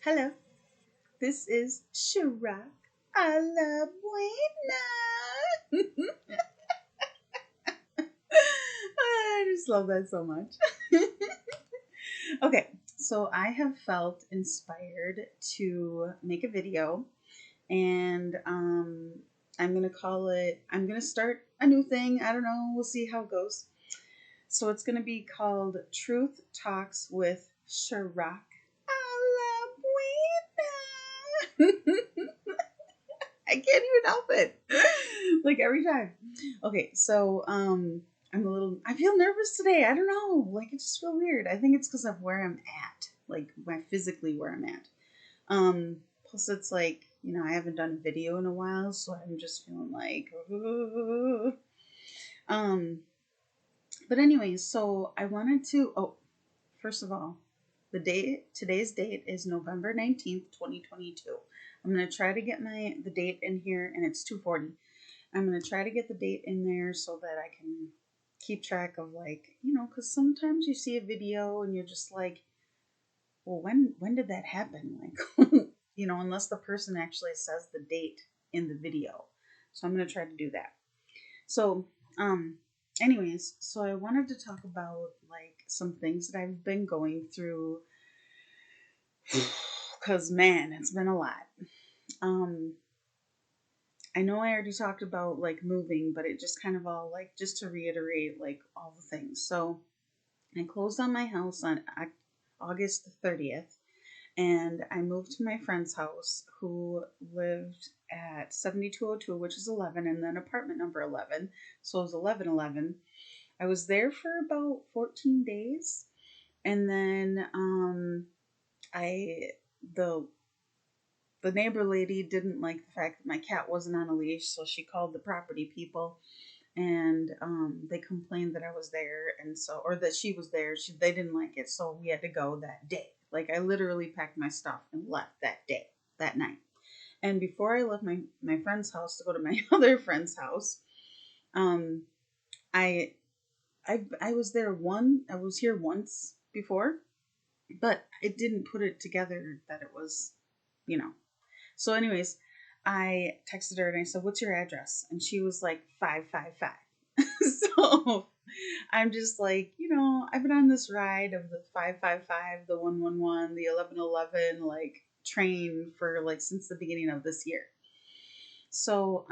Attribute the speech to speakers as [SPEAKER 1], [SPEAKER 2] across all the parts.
[SPEAKER 1] Hello, this is Shirak a la buena. I just love that so much. Okay, so I have felt inspired to make a video, and I'm gonna start a new thing. I don't know, we'll see how it goes. So it's gonna be called Truth Talks with Shirak a la buena. I can't even help it. Like every time. Okay, so I feel nervous today. I don't know. Like it just feel weird. I think it's because of where I'm at. Like my physically where I'm at. Plus it's like, I haven't done a video in a while, so I'm just feeling like um but anyways, so I wanted to first of all, today's date is November 19th, 2022. I'm going to try to get the date in here, and it's 2:40. I'm going to try to get the date in there so that I can keep track of, like, cuz sometimes you see a video and you're just like, well, when did that happen? Like, unless the person actually says the date in the video. So I'm going to try to do that. So, anyways, so I wanted to talk about like some things that I've been going through because man, it's been a lot. Um, I know I already talked about like moving, but it just kind of all like just to reiterate like all the things. So I closed on my house on August 30th, and I moved to my friend's house who lived at 7202, which is 11, and then apartment number 11. So it was 1111. I was there for about 14 days, and then I the the neighbor lady didn't like the fact that my cat wasn't on a leash, so she called the property people, and they complained that I was there, and so or that she was there. They didn't like it, so we had to go that day. Like I literally packed my stuff and left that day, that night. And before I left my friend's house to go to my other friend's house, um, I I was there I was here once before, but I didn't put it together that it was, you know. So, anyways, I texted her and I said, "What's your address?" And she was like 555. So I'm just like, I've been on this ride of the 555, the 111, the 1111 like train for like since the beginning of this year. So,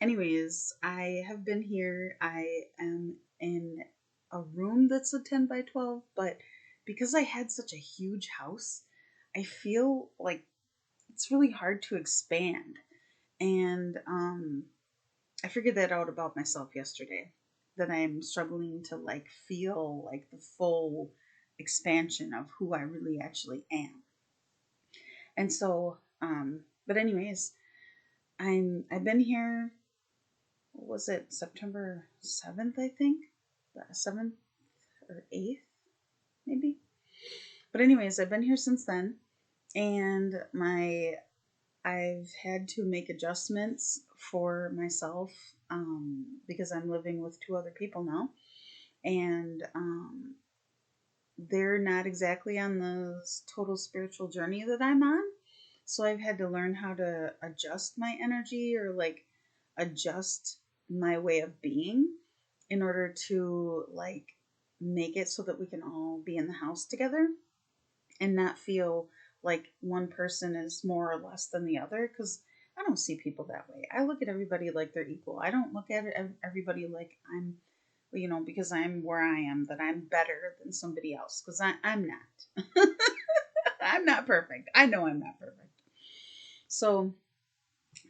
[SPEAKER 1] anyways, I have been here. I am in a room that's a 10 by 12, but because I had such a huge house, I feel like it's really hard to expand. And I figured that out about myself yesterday, that I'm struggling to like feel like the full expansion of who I really actually am. And so, but anyways, I've been here, what was it, September 7th, I think? The 7th or 8th, maybe? But anyways, I've been here since then, and I've had to make adjustments for myself, because I'm living with two other people now, and they're not exactly on the total spiritual journey that I'm on. So I've had to learn how to adjust my energy, or like adjust my way of being, in order to like make it so that we can all be in the house together and not feel like one person is more or less than the other, because I don't see people that way. I look at everybody like they're equal. I don't look at everybody like I'm, because I'm where I am, that I'm better than somebody else, because I'm not. I'm not perfect. I know I'm not perfect. So,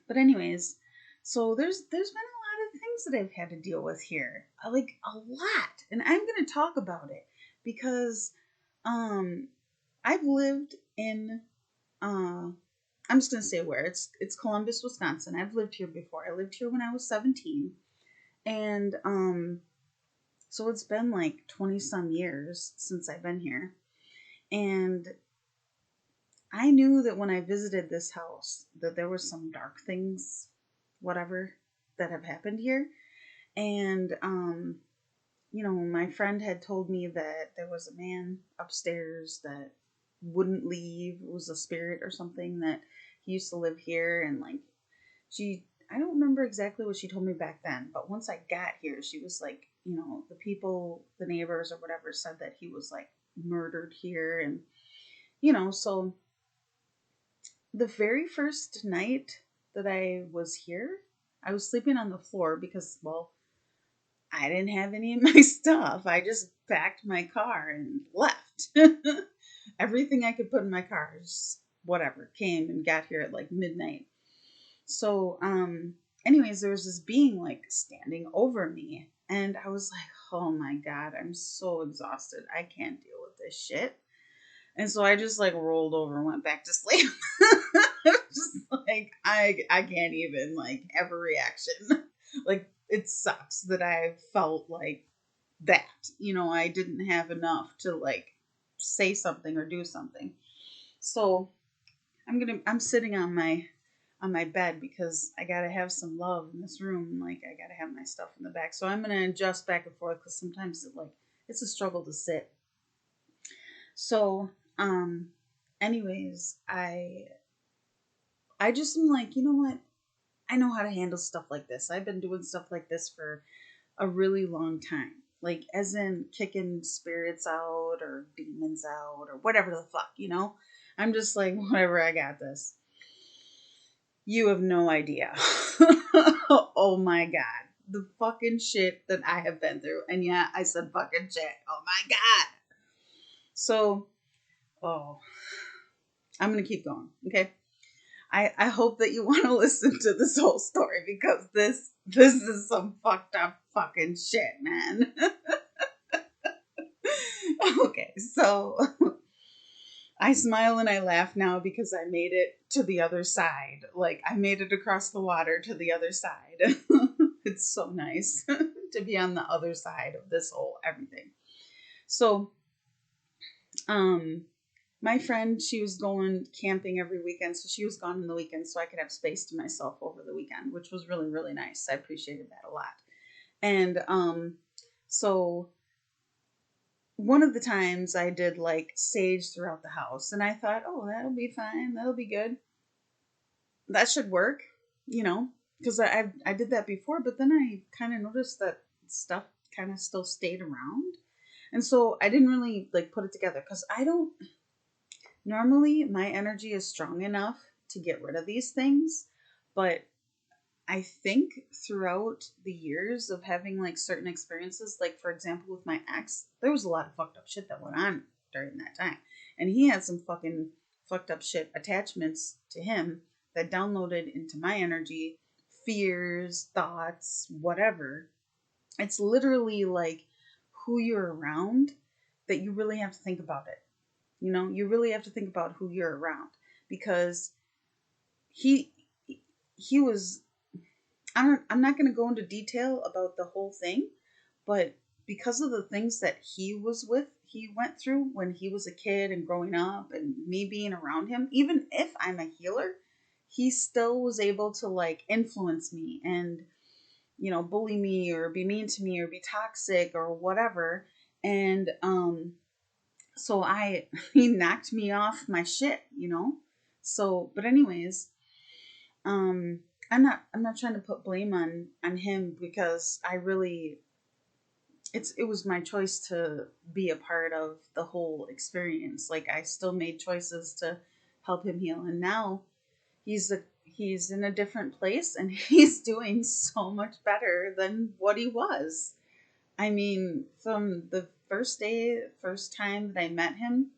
[SPEAKER 1] but anyways, so there's been a lot of things that I've had to deal with here, like a lot, and I'm going to talk about it because um I've lived in uh I'm just gonna say where it's Columbus, Wisconsin. I've lived here before. I lived here when I was 17, and so it's been like 20 some years since I've been here. And I knew that when I visited this house that there were some dark things, whatever, that have happened here. And my friend had told me that there was a man upstairs that wouldn't leave. It was a spirit or something that he used to live here, and like I don't remember exactly what she told me back then, but once I got here, she was like, the people, the neighbors or whatever said that he was like murdered here, and so the very first night that I was here, I was sleeping on the floor because, well, I didn't have any of my stuff. I just packed my car and left. Everything I could put in my car, just whatever, came and got here at like midnight. So, anyways, there was this being like standing over me, and I was like, oh my God, I'm so exhausted. I can't deal with this shit. And so I just like rolled over and went back to sleep. Just like I can't even like have a reaction. Like it sucks that I felt like that. I didn't have enough to like say something or do something. So I'm sitting on my bed because I gotta have some love in this room. Like I gotta have my stuff in the back. So I'm gonna adjust back and forth because sometimes it's a struggle to sit. So anyways, I just am like, you know what? I know how to handle stuff like this. I've been doing stuff like this for a really long time. Like as in kicking spirits out or demons out or whatever the fuck. I'm just like, whatever, I got this. You have no idea. Oh my God. The fucking shit that I have been through. And yeah, I said fucking shit. Oh my God. So, oh, I'm going to keep going. Okay. I hope that you want to listen to this whole story because this is some fucked up fucking shit, man. Okay, so I smile and I laugh now because I made it to the other side. Like I made it across the water to the other side. It's so nice to be on the other side of this whole everything. So, um my friend, she was going camping every weekend, so she was gone on the weekend so I could have space to myself over the weekend, which was really, really nice. I appreciated that a lot. And so one of the times I did like sage throughout the house, and I thought, oh, that'll be fine, that'll be good, that should work, because I did that before, but then I kind of noticed that stuff kind of still stayed around, and so I didn't really like put it together because I don't normally my energy is strong enough to get rid of these things, but I think throughout the years of having like certain experiences, like for example with my ex, there was a lot of fucked up shit that went on during that time. And he had some fucking fucked up shit attachments to him that downloaded into my energy, fears, thoughts, whatever. It's literally like who you're around that you really have to think about it. You really have to think about who you're around because he he was I'm not going to go into detail about the whole thing, but because of the things that he went through when he was a kid and growing up and me being around him, even if I'm a healer, he still was able to like influence me and, bully me or be mean to me or be toxic or whatever. And, so he knocked me off my shit. So, but anyways, um, I'm not trying to put blame on him because I really it was my choice to be a part of the whole experience. Like I still made choices to help him heal, and now he's in a different place and he's doing so much better than what he was. I mean, from the first time that I met him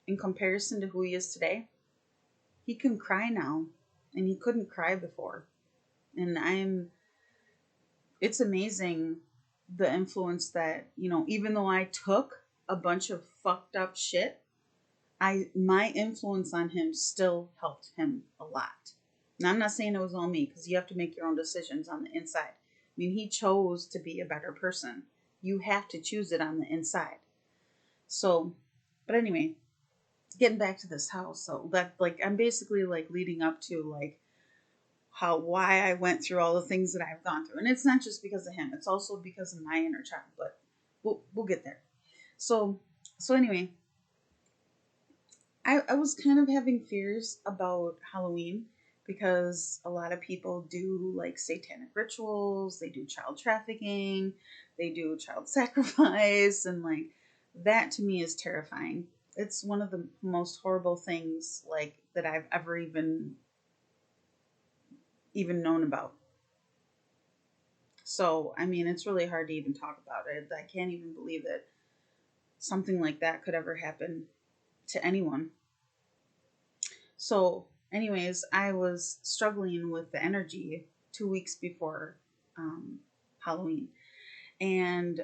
[SPEAKER 1] in comparison to who he is today, he can cry now and he couldn't cry before. And it's amazing the influence that, even though I took a bunch of fucked up shit, my influence on him still helped him a lot. And I'm not saying it was all me because you have to make your own decisions on the inside. I mean, he chose to be a better person. You have to choose it on the inside. So, but anyway, getting back to this house. So that like I'm basically like leading up to like why I went through all the things that I've gone through. And it's not just because of him, it's also because of my inner child, but we'll get there. So anyway, I was kind of having fears about Halloween because a lot of people do like satanic rituals, they do child trafficking, they do child sacrifice, and like that to me is terrifying. It's one of the most horrible things like that I've ever even known about. So, I mean, it's really hard to even talk about it. I can't even believe that something like that could ever happen to anyone. So, anyways, I was struggling with the energy 2 weeks before um, Halloween, and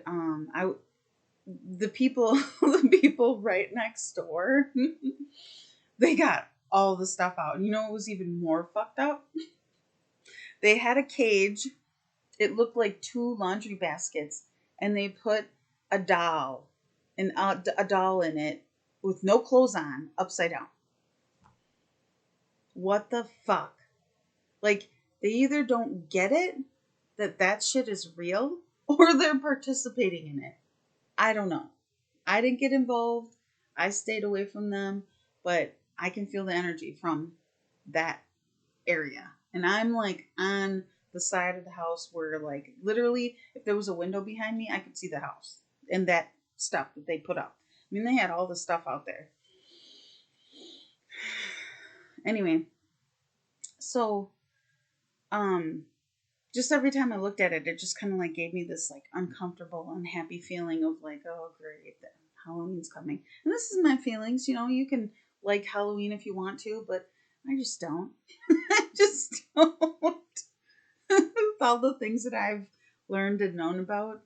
[SPEAKER 1] the people the people right next door, they got all the stuff out. And you know what was even more fucked up? They had a cage. It looked like two laundry baskets, and they put a doll, a doll in it with no clothes on, upside down. What the fuck? Like, they either don't get it that that shit is real or they're participating in it. I don't know. I didn't get involved. I stayed away from them, but I can feel the energy from that area. And I'm like on the side of the house where, like, literally, if there was a window behind me, I could see the house and that stuff that they put up. I mean, they had all the stuff out there. Anyway, so um just every time I looked at it, it just kind of like gave me this like uncomfortable, unhappy feeling of like, oh great, Halloween's coming. And this is my feelings, you know. You can like Halloween if you want to, but I just don't. I just don't. With all the things that I've learned and known about,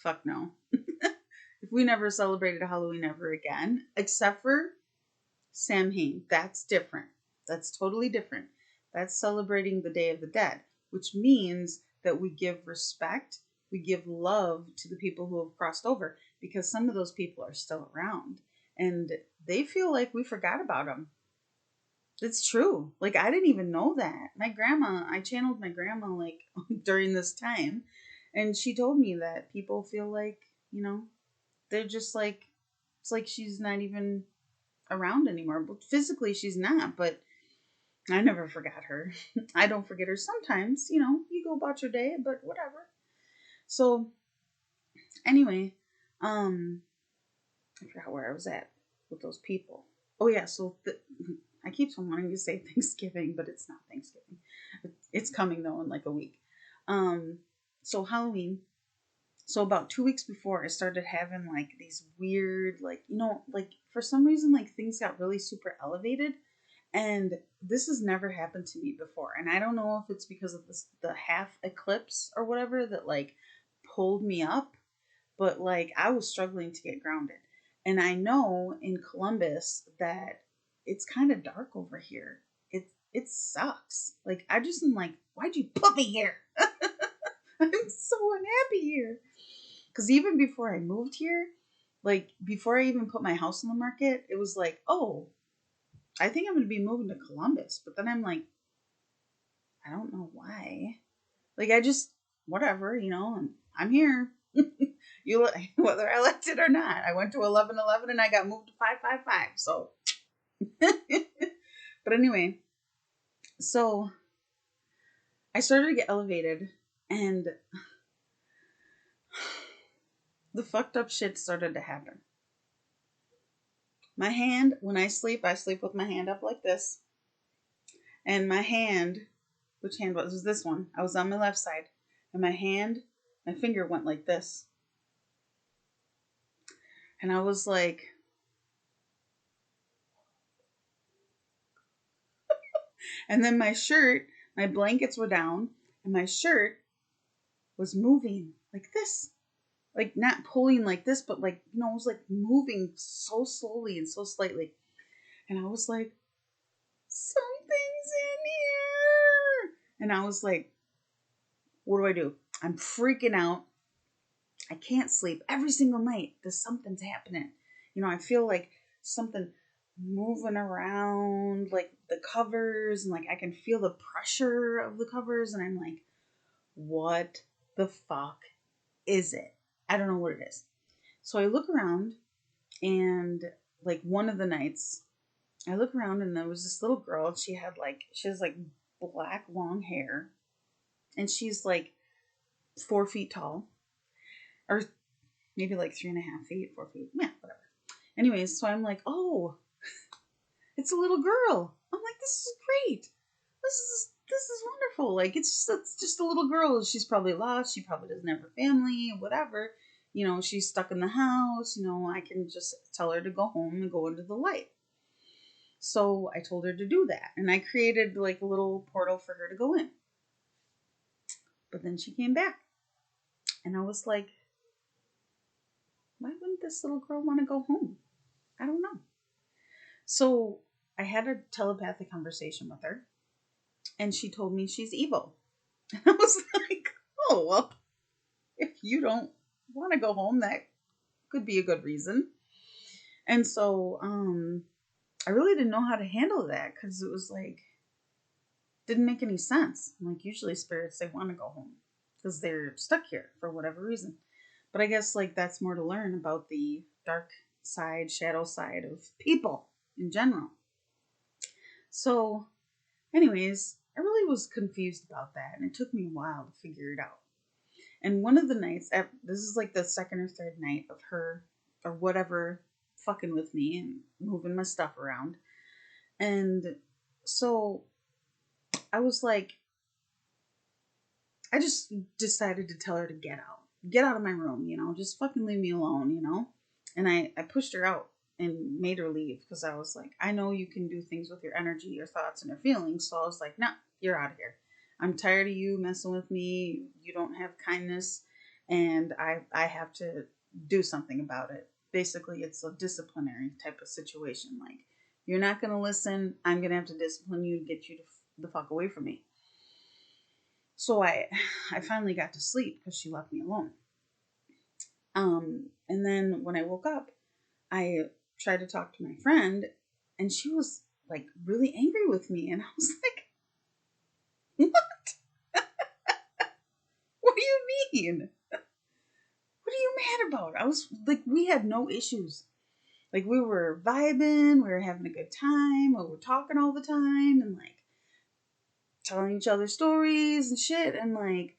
[SPEAKER 1] fuck no. If we never celebrated Halloween ever again, except for Samhain, that's different. That's totally different. That's celebrating the Day of the Dead, which means that we give respect, we give love to the people who have crossed over, because some of those people are still around and they feel like we forgot about them. It's true. Like, I didn't even know that. My grandma, I channeled my grandma like during this time, and she told me that people feel like, you know, they're just like, it's like she's not even around anymore. But physically, she's not, but I never forgot her. I don't forget her. Sometimes, you know, you go about your day, but whatever. So, anyway, um, I forgot where I was at with those people. Oh, yeah, so I keep on wanting to say Thanksgiving, but it's not Thanksgiving. It's coming, though, in like a week. Um, so, Halloween. So, about 2 weeks before, I started having like these weird, like, you know, like for some reason, like things got really super elevated. And this has never happened to me before. And I don't know if it's because of this, the half eclipse or whatever that like pulled me up, but like I was struggling to get grounded. And I know in Columbus that it's kind of dark over here. It sucks. Like I just am like, why'd you put me here? I'm so unhappy here. Because even before I moved here, like before I even put my house on the market, it was like, oh, I think I'm going to be moving to Columbus. But then I'm like, I don't know why. Like, I just, whatever, you know, I'm here. You whether I liked it or not. I went to 1111 and I got moved to 555. So, but anyway, so I started to get elevated and the fucked up shit started to happen. My hand, when I sleep with my hand up like this. And my hand, which hand was this one? I was on my left side. And my finger went like this. And I was like, and then my blankets were down, and my shirt was moving like this. Like not pulling like this, but like, you know, it was like moving so slowly and so slightly. And I was like, something's in here. And I was like, what do I do? I'm freaking out. I can't sleep every single night. There's something's happening. You know, I feel like something moving around, like the covers, and like I can feel the pressure of the covers, and I'm like, what the fuck is it? I don't know what it is. So I look around, and like one of the nights, I look around and there was this little girl. And she has like black long hair, and she's like 4 feet tall, or maybe like 3.5 feet, 4 feet. Yeah, whatever. Anyways, so I'm like, oh, it's a little girl. I'm like, this is great. This is wonderful. Like it's just a little girl. She's probably lost. She probably doesn't have her family, whatever. She's stuck in the house. I can just tell her to go home and go into the light. So I told her to do that, and I created like a little portal for her to go in. But then she came back, and I was like, why wouldn't this little girl want to go home? I don't know. So I had a telepathic conversation with her, and she told me she's evil. And I was like, oh, well, if you don't want to go home, that could be a good reason. And so I really didn't know how to handle that because it was like, didn't make any sense. Like, usually spirits, they want to go home because they're stuck here for whatever reason. But I guess, like, that's more to learn about the dark side, shadow side of people in general. So, anyways, I really was confused about that, and it took me a while to figure it out. And one of the nights, this is like the second or third night of her or whatever fucking with me and moving my stuff around. And so I was like, I just decided to tell her to get out. Get out of my room, just fucking leave me alone. And I pushed her out and made her leave because I was like, I know you can do things with your energy, your thoughts, and your feelings. So I was like, no, you're out of here. I'm tired of you messing with me. You don't have kindness, and I have to do something about it. Basically, it's a disciplinary type of situation. Like, you're not going to listen. I'm going to have to discipline you to get you to the fuck away from me. So I finally got to sleep because she left me alone. And then when I woke up, I tried to talk to my friend, and she was like really angry with me, and I was like, "What? What do you mean? What are you mad about?" I was like, we had no issues. Like, we were vibing, we were having a good time, we were talking all the time, and like telling each other stories and shit, and like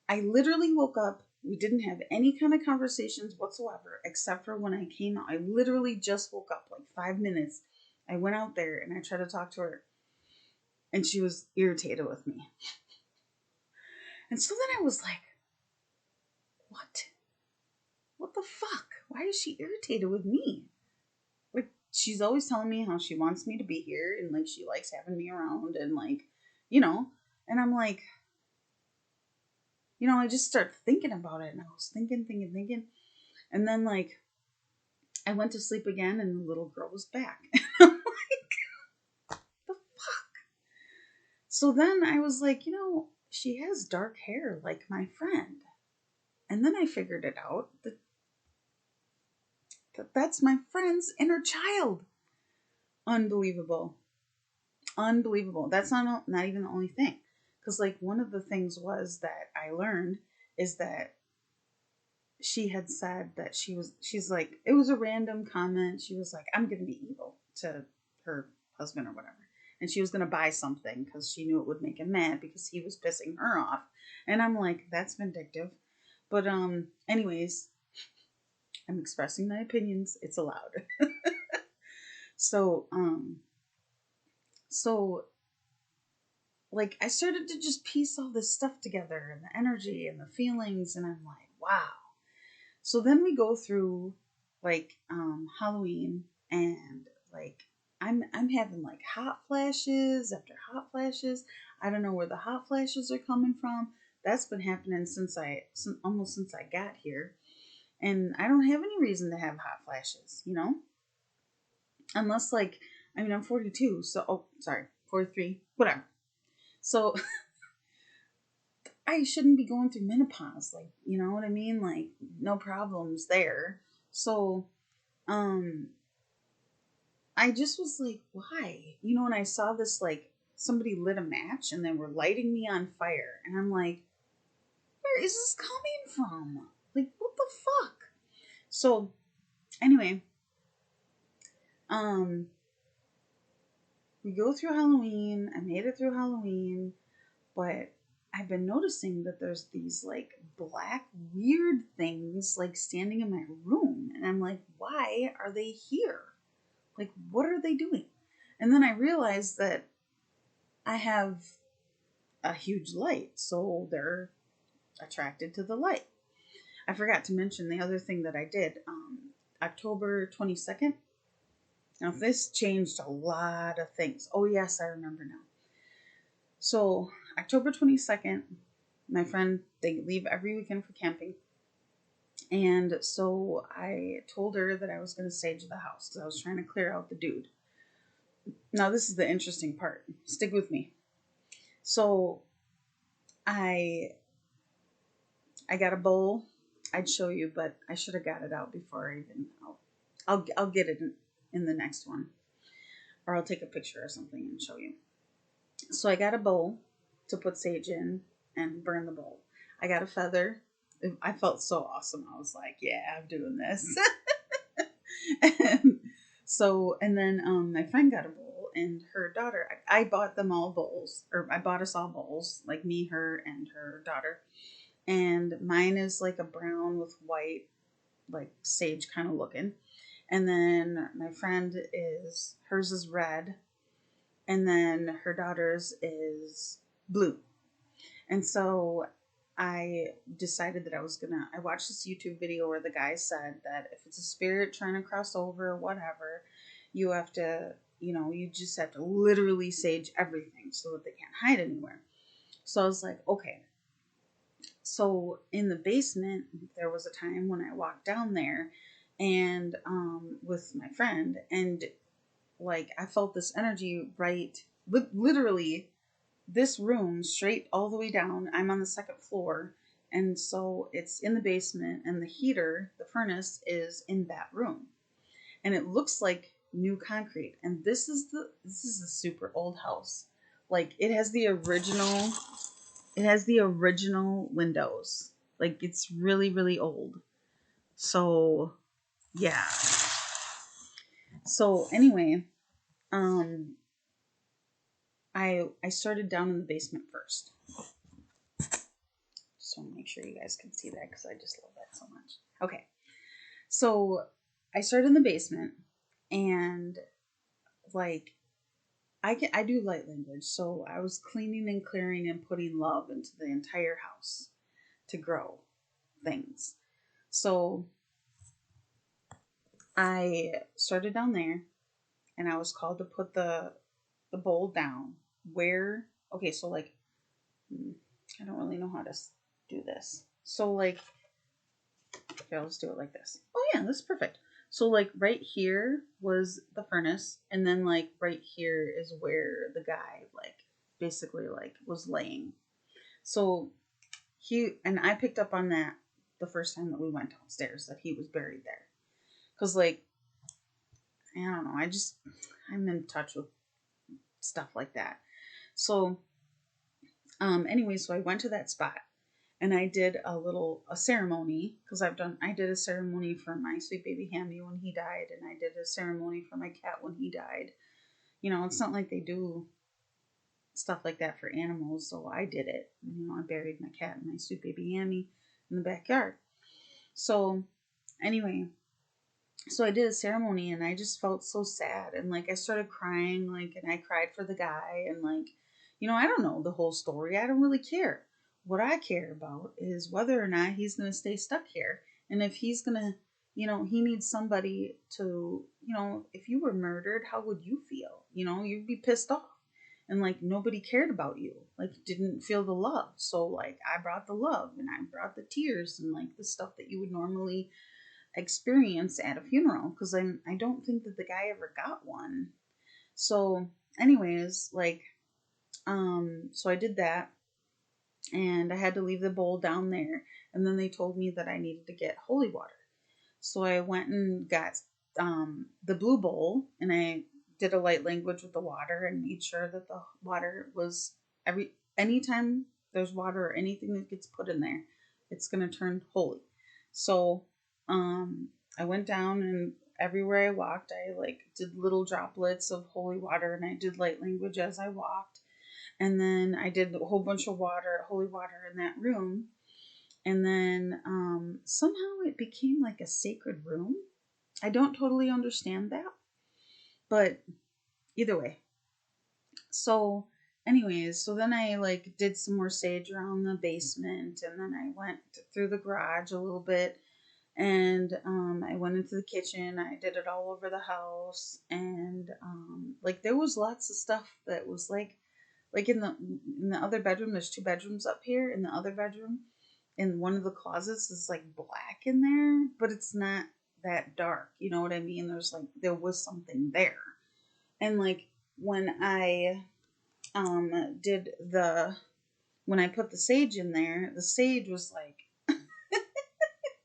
[SPEAKER 1] I literally woke up. We didn't have any kind of conversations whatsoever, except for when I came out. I literally just woke up like 5 minutes. I went out there and I tried to talk to her, and she was irritated with me. And so then I was like, what? What the fuck? Why is she irritated with me? Like, she's always telling me how she wants me to be here and like she likes having me around and like, you know, and I'm like, I just start thinking about it, and I was thinking. And then like I went to sleep again, and the little girl was back. I'm like, the fuck? So then I was like, she has dark hair like my friend. And then I figured it out that that's my friend's inner child. Unbelievable. Unbelievable. That's not even the only thing. Because, like, one of the things was that I learned is that she had said that she's like, it was a random comment. She was like, I'm going to be evil to her husband or whatever. And she was going to buy something because she knew it would make him mad because he was pissing her off. And I'm like, that's vindictive. But, anyways, I'm expressing my opinions. It's allowed. So, so like I started to just piece all this stuff together and the energy and the feelings, and I'm like, wow. So then we go through like Halloween, and like I'm having like hot flashes after hot flashes. I don't know where the hot flashes are coming from. That's been happening almost since I got here, and I don't have any reason to have hot flashes, unless like I'm 42, so sorry, 43, whatever. So I shouldn't be going through menopause, like, you know what I mean? Like, no problems there. So, um, I just was like, why? And I saw this, like, somebody lit a match and they were lighting me on fire. And I'm like, where is this coming from? Like, what the fuck? So, anyway, um, we go through Halloween. I made it through Halloween, but I've been noticing that there's these like black weird things like standing in my room. And I'm like, why are they here? Like, what are they doing? And then I realized that I have a huge light, so they're attracted to the light. I forgot to mention the other thing that I did. October 22nd. Now, this changed a lot of things. Oh, yes, I remember now. So, October 22nd, my friend, they leave every weekend for camping. And so I told her that I was going to sage the house because I was trying to clear out the dude. Now, this is the interesting part. Stick with me. So I I got a bowl. I'd show you, but I should have got it out before I even. I'll get it in the next one, or I'll take a picture or something and show you. So I got a bowl to put sage in and burn the bowl. I got a feather. I felt so awesome. I was like, yeah, I'm doing this. and and then my friend got a bowl and her daughter. I bought them all bowls, or I bought us all bowls, like me, her, and her daughter. And mine is like a brown with white, like sage kind of looking. And then my friend hers is red, and then her daughter's is blue. And so I decided that I watched this YouTube video where the guy said that if it's a spirit trying to cross over or whatever, you have to, you just have to literally sage everything so that they can't hide anywhere. So I was like, okay. So in the basement, there was a time when I walked down there and with my friend, and like I felt this energy literally this room straight all the way down. I'm on the second floor, and so it's in the basement, and the heater, the furnace, is in that room, and it looks like new concrete. And this is a super old house. Like it has the original windows. Like it's really really old. So yeah. So anyway, um, I started down in the basement first. Just want to make sure you guys can see that because I just love that so much. Okay, so I started in the basement, and like I do light language, so I was cleaning and clearing and putting love into the entire house to grow things. So I started down there, and I was called to put the bowl down. Where okay, so like I don't really know how to do this. So like okay, I'll just do it like this. Oh yeah, this is perfect. So like right here was the furnace, and then like right here is where the guy like basically like was laying. So I picked up on that the first time that we went downstairs, that he was buried there. Cause like I don't know, I'm in touch with stuff like that. So anyway, so I went to that spot and I did a ceremony because I did a ceremony for my sweet baby Hammy when he died, and I did a ceremony for my cat when he died. It's not like they do stuff like that for animals, so I did it. I buried my cat and my sweet baby Hammy in the backyard. So anyway, so I did a ceremony and I just felt so sad, and like I started crying, like, and I cried for the guy, and like, I don't know the whole story. I don't really care. What I care about is whether or not he's going to stay stuck here, and if he's going to, he needs somebody to, if you were murdered, how would you feel? You'd be pissed off, and like nobody cared about you, like didn't feel the love. So like I brought the love, and I brought the tears, and like the stuff that you would normally experience at a funeral, because I don't think that the guy ever got one. So anyways, like so I did that, and I had to leave the bowl down there, and then they told me that I needed to get holy water. So I went and got the blue bowl, and I did a light language with the water and made sure that the water was anytime there's water or anything that gets put in there, it's going to turn holy. So I went down and everywhere I walked, I like did little droplets of holy water, and I did light language as I walked. And then I did a whole bunch of holy water in that room. And then somehow it became like a sacred room. I don't totally understand that, but either way. So, anyways, so then I like did some more sage around the basement, and then I went through the garage a little bit, and I went into the kitchen. I did it all over the house, and like there was lots of stuff that was like in the other bedroom. There's two bedrooms up here. In the other bedroom, in one of the closets is like black in there, but it's not that dark. You know what I mean? There was something there, and like when I did the when I put the sage in there, the sage was like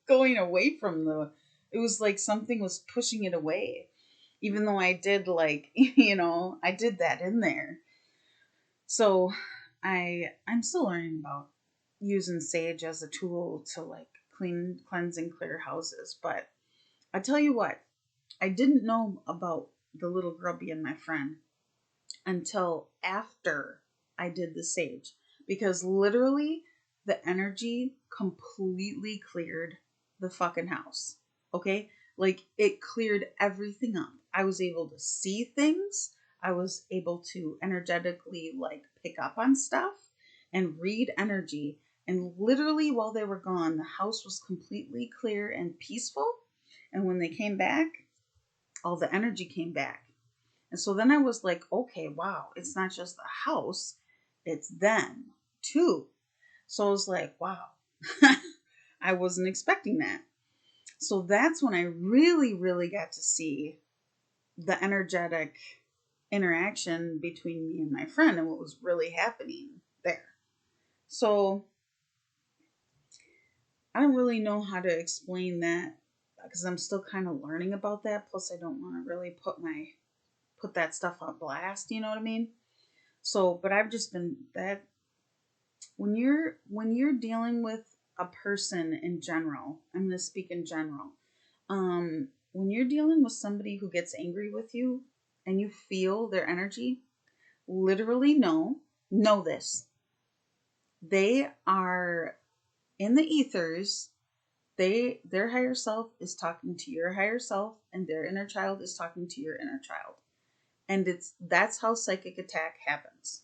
[SPEAKER 1] going away from the. It was like something was pushing it away, even though I did like I did that in there. So I'm still learning about using sage as a tool to like cleanse and clear houses. But I tell you what, I didn't know about the little grubby and my friend until after I did the sage, because literally the energy completely cleared the fucking house. Okay? Like it cleared everything up. I was able to see things. I was able to energetically like pick up on stuff and read energy. And literally while they were gone, the house was completely clear and peaceful. And when they came back, all the energy came back. And so then I was like, okay, wow, it's not just the house, it's them too. So I was like, wow, I wasn't expecting that. So that's when I really, really got to see the energetic interaction between me and my friend and what was really happening there. So I don't really know how to explain that because I'm still kind of learning about that. Plus, I don't want to really put that stuff on blast. You know what I mean? So, but I've just been that when you're dealing with a person in general, I'm going to speak in general. When you're dealing with somebody who gets angry with you and you feel their energy, literally know this. They are in the ethers. Their higher self is talking to your higher self, and their inner child is talking to your inner child. And that's how psychic attack happens.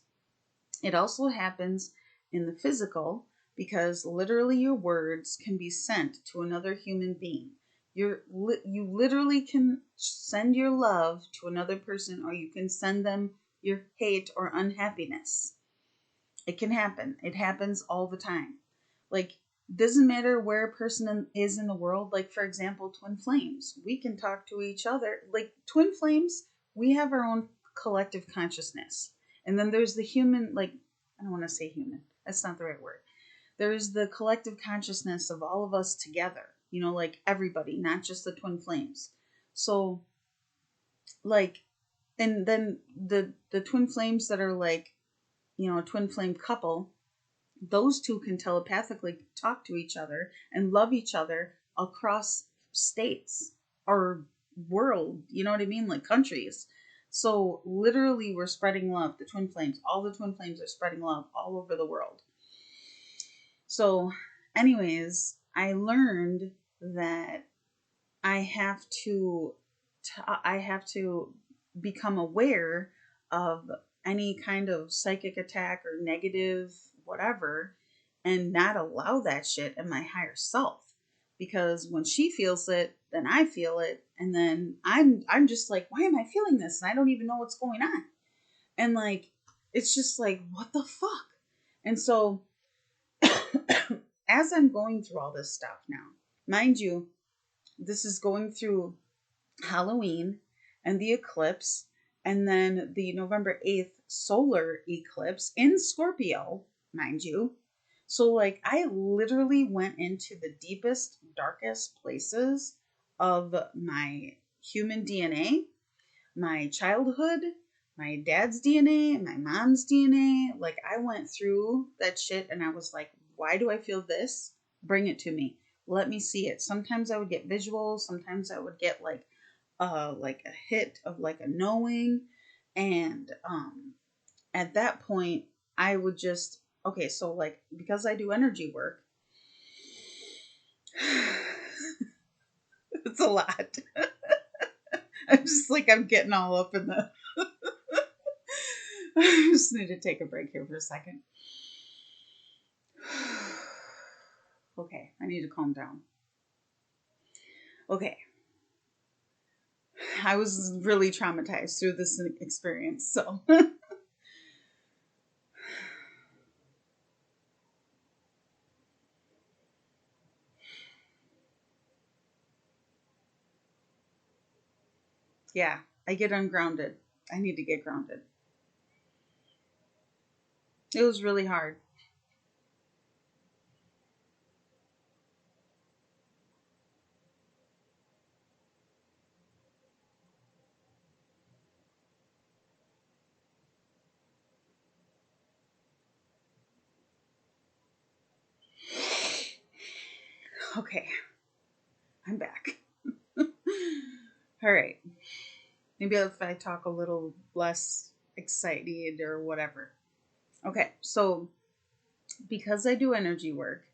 [SPEAKER 1] It also happens in the physical because literally your words can be sent to another human being. You literally can send your love to another person, or you can send them your hate or unhappiness. It can happen. It happens all the time. Like, doesn't matter where a person is in the world. Like, for example, twin flames. We can talk to each other. Like, twin flames, we have our own collective consciousness. And then there's the human, like, I don't want to say human. That's not the right word. There's the collective consciousness of all of us together. Like everybody, not just the twin flames. So, like, and then the twin flames that are like, a twin flame couple, those two can telepathically talk to each other and love each other across states or world, you know what I mean? Like countries. So literally we're spreading love. The twin flames, all the twin flames are spreading love all over the world. So anyways, I learned that I have to become aware of any kind of psychic attack or negative whatever, and not allow that shit in my higher self, because when she feels it, then I feel it, and then I'm just like, why am I feeling this, and I don't even know what's going on, and like it's just like, what the fuck. And so as I'm going through all this stuff now, mind you, this is going through Halloween and the eclipse, and then the November 8th solar eclipse in Scorpio, mind you. So, like, I literally went into the deepest, darkest places of my human DNA, my childhood, my dad's DNA, my mom's DNA. Like, I went through that shit and I was like, why do I feel this? Bring it to me. Let me see it. Sometimes I would get visuals. Sometimes I would get like like a hit of like a knowing. And at that point, I would just, okay, so like, because I do energy work, it's a lot. I'm just like, I'm getting all up in the. I just need to take a break here for a second. Okay, I need to calm down. Okay. I was really traumatized through this experience, so. Yeah, I get ungrounded. I need to get grounded. It was really hard. Okay, I'm back. All right. Maybe if I talk a little less excited or whatever. Okay, so because I do energy work,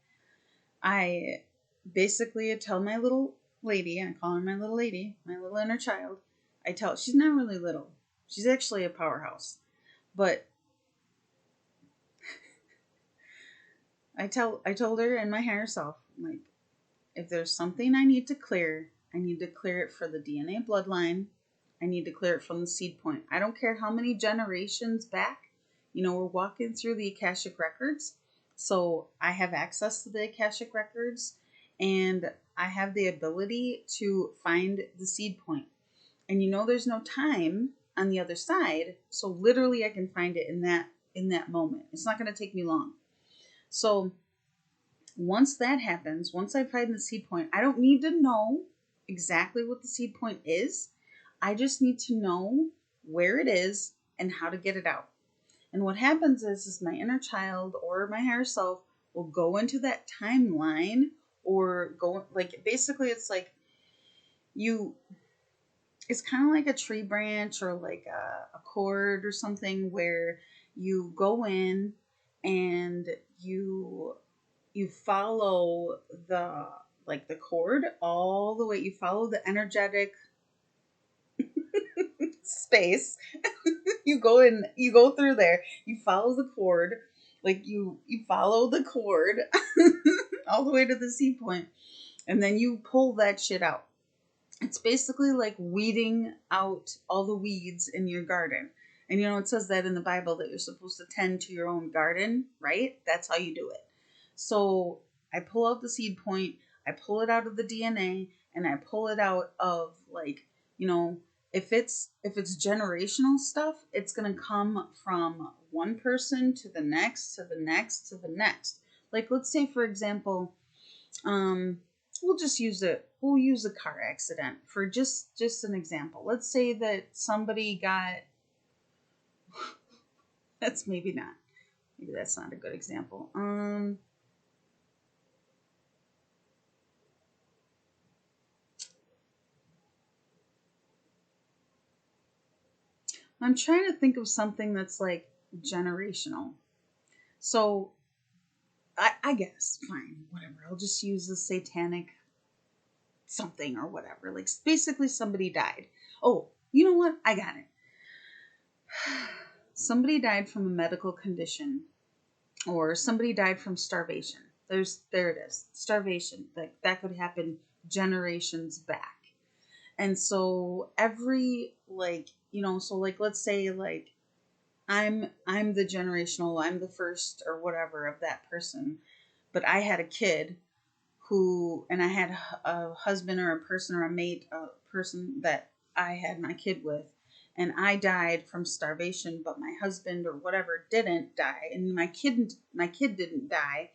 [SPEAKER 1] I basically tell my little lady, I call her my little lady, my little inner child. I tell she's not really little. She's actually a powerhouse. But I told her in my higher self, like, if there's something I need to clear, I need to clear it for the DNA bloodline. I need to clear it from the seed point. I don't care how many generations back. We're walking through the Akashic records. So I have access to the Akashic records, and I have the ability to find the seed point. And there's no time on the other side. So literally I can find it in that moment. It's not going to take me long. So once that happens, once I find the seed point, I don't need to know exactly what the seed point is. I just need to know where it is and how to get it out. And what happens is my inner child or my higher self will go into that timeline, or go, like, basically it's like you, it's kind of like a tree branch or like a cord or something, where you go in and you follow the, like, the cord all the way. You follow the energetic space. You go through there. You follow the cord, like you follow the cord all the way to the seed point, and then you pull that shit out. It's basically like weeding out all the weeds in your garden. And it says that in the Bible that you're supposed to tend to your own garden, right? That's how you do it. So I pull out the seed point, I pull it out of the DNA, and I pull it out of, like, if it's generational stuff, it's gonna come from one person to the next, to the next, to the next. Like, let's say, for example, um we'll use a car accident for just an example. Let's say that somebody got that's maybe that's not a good example. I'm trying to think of something that's like generational. So I guess fine, whatever. I'll just use the satanic something or whatever. Like, basically somebody died. Oh, you know what? I got it. Somebody died from a medical condition, or somebody died from starvation. There it is. Starvation. That could happen generations back. And so every, like, so like, let's say, like, I'm the generational, I'm the first or whatever of that person, but I had a kid and I had a husband or a person or a mate, a person that I had my kid with, and I died from starvation, but my husband or whatever didn't die, and my kid didn't die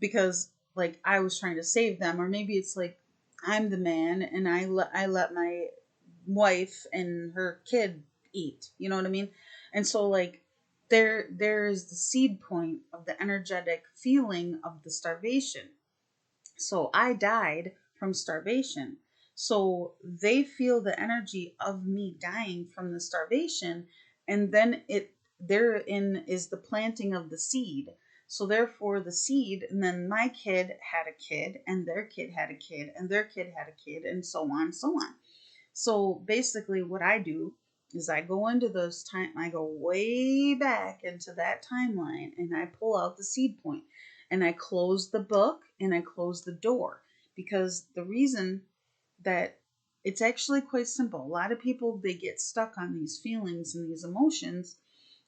[SPEAKER 1] because, like, I was trying to save them. Or maybe it's like I'm the man and I let my wife and her kid eat. You know what I mean? And so, like, there is the seed point of the energetic feeling of the starvation. So I died from starvation. So they feel the energy of me dying from the starvation, and then therein is the planting of the seed. So therefore the seed, and then my kid had a kid, and their kid had a kid, and their kid had a kid, and so on, so on. So basically what I do is I go into those time I go way back into that timeline, and I pull out the seed point, and I close the book, and I close the door, because the reason that it's actually quite simple. A lot of people, they get stuck on these feelings and these emotions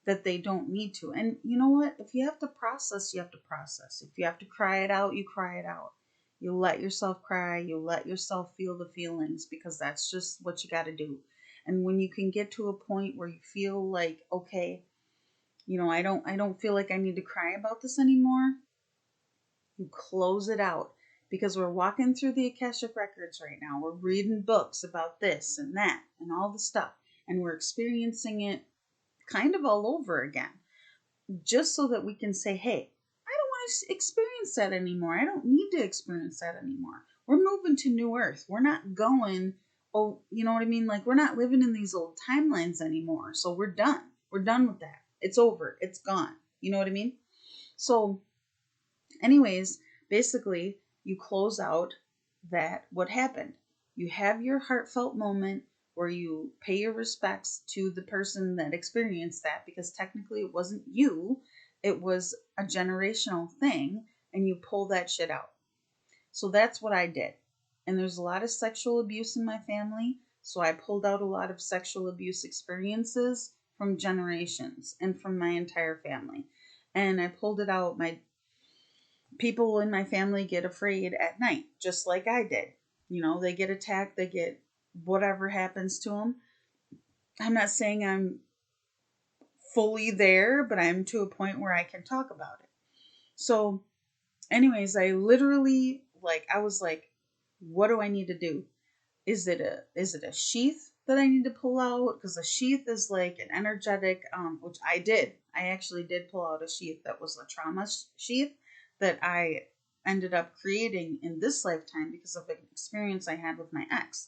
[SPEAKER 1] that they don't need to. And you know what? If you have to process, you have to process. If you have to cry it out, you cry it out. You let yourself cry, you let yourself feel the feelings, because that's just what you got to do. And when you can get to a point where you feel like, okay, I don't feel like I need to cry about this anymore, you close it out, because we're walking through the Akashic Records right now. We're reading books about this and that and all the stuff, and we're experiencing it kind of all over again, just so that we can say, hey, I don't want to experience that anymore. I don't need to experience that anymore. We're moving to New Earth. We're not going, oh, you know what I mean? Like, we're not living in these old timelines anymore. So we're done. We're done with that. It's over. It's gone. You know what I mean? So anyways, basically, you close out that what happened. You have your heartfelt moment where you pay your respects to the person that experienced that, because technically it wasn't you, it was a generational thing, and you pull that shit out. So that's what I did. And there's a lot of sexual abuse in my family, so I pulled out a lot of sexual abuse experiences from generations and from my entire family. And I pulled it out. My people in my family get afraid at night, just like I did. They get attacked, they get whatever happens to them. I'm not saying I'm fully there, but I'm to a point where I can talk about it. So, anyways, I literally, I was like, what do I need to do? Is it a sheath that I need to pull out? Because a sheath is like an energetic, which I did. I actually did pull out a sheath that was a trauma sheath that I ended up creating in this lifetime because of an experience I had with my ex.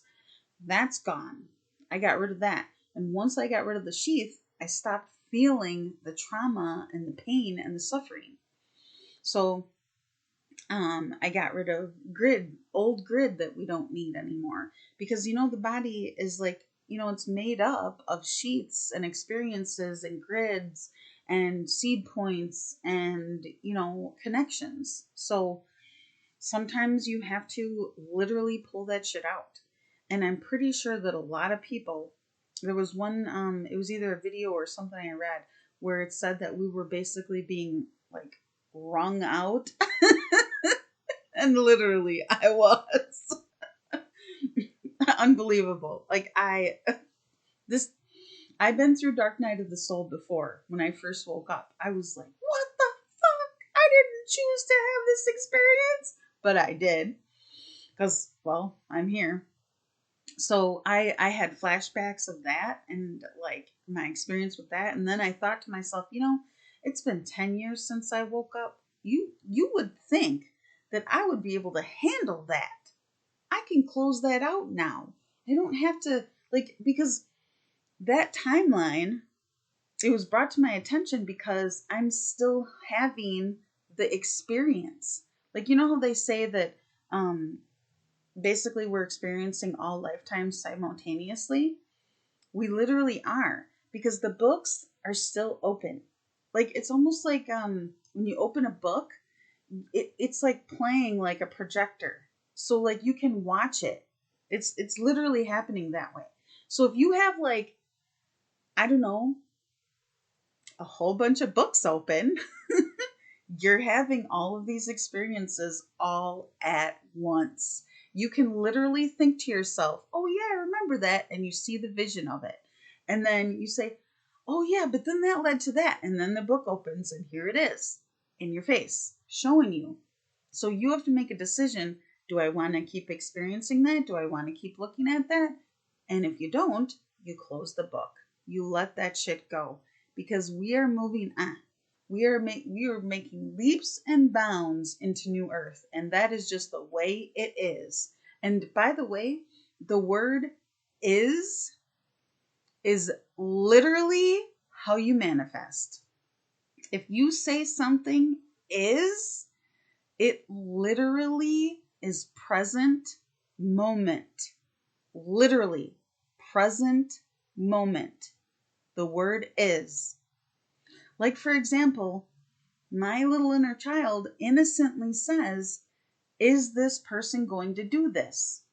[SPEAKER 1] That's gone. I got rid of that. And once I got rid of the sheath, I stopped feeling the trauma and the pain and the suffering. So I got rid of old grid that we don't need anymore, because the body is like, it's made up of sheets and experiences and grids and seed points and connections. So sometimes you have to literally pull that shit out. And I'm pretty sure that a lot of people, there was one, it was either a video or something I read where it said that we were basically being like wrung out. And literally I was. Unbelievable. This I've been through Dark Night of the Soul before. When I first woke up, I was like, what the fuck? I didn't choose to have this experience, but I did, because, well, I'm here. So I had flashbacks of that, and like my experience with that, and then I thought to myself, it's been 10 years since I woke up. You would think that I would be able to handle that. I can close that out now. I don't have to, because that timeline, it was brought to my attention because I'm still having the experience. How they say that basically we're experiencing all lifetimes simultaneously? We literally are, because the books are still open. It's almost like when you open a book, it's like playing like a projector. So like you can watch it. It's literally happening that way. So if you have I don't know, a whole bunch of books open, you're having all of these experiences all at once. You can literally think to yourself, oh yeah, I remember that, and you see the vision of it. And then you say, oh yeah, but then that led to that. And then the book opens and here it is in your face, showing you. So you have to make a decision. Do I want to keep experiencing that? Do I want to keep looking at that? And if you don't, you close the book. You let that shit go, because we are moving on. We are making leaps and bounds into New Earth, and that is just the way it is. And by the way, the word is literally how you manifest. If you say something is, it literally is present moment. Literally present moment. The word is. Like, for example, my little inner child innocently says, is this person going to do this?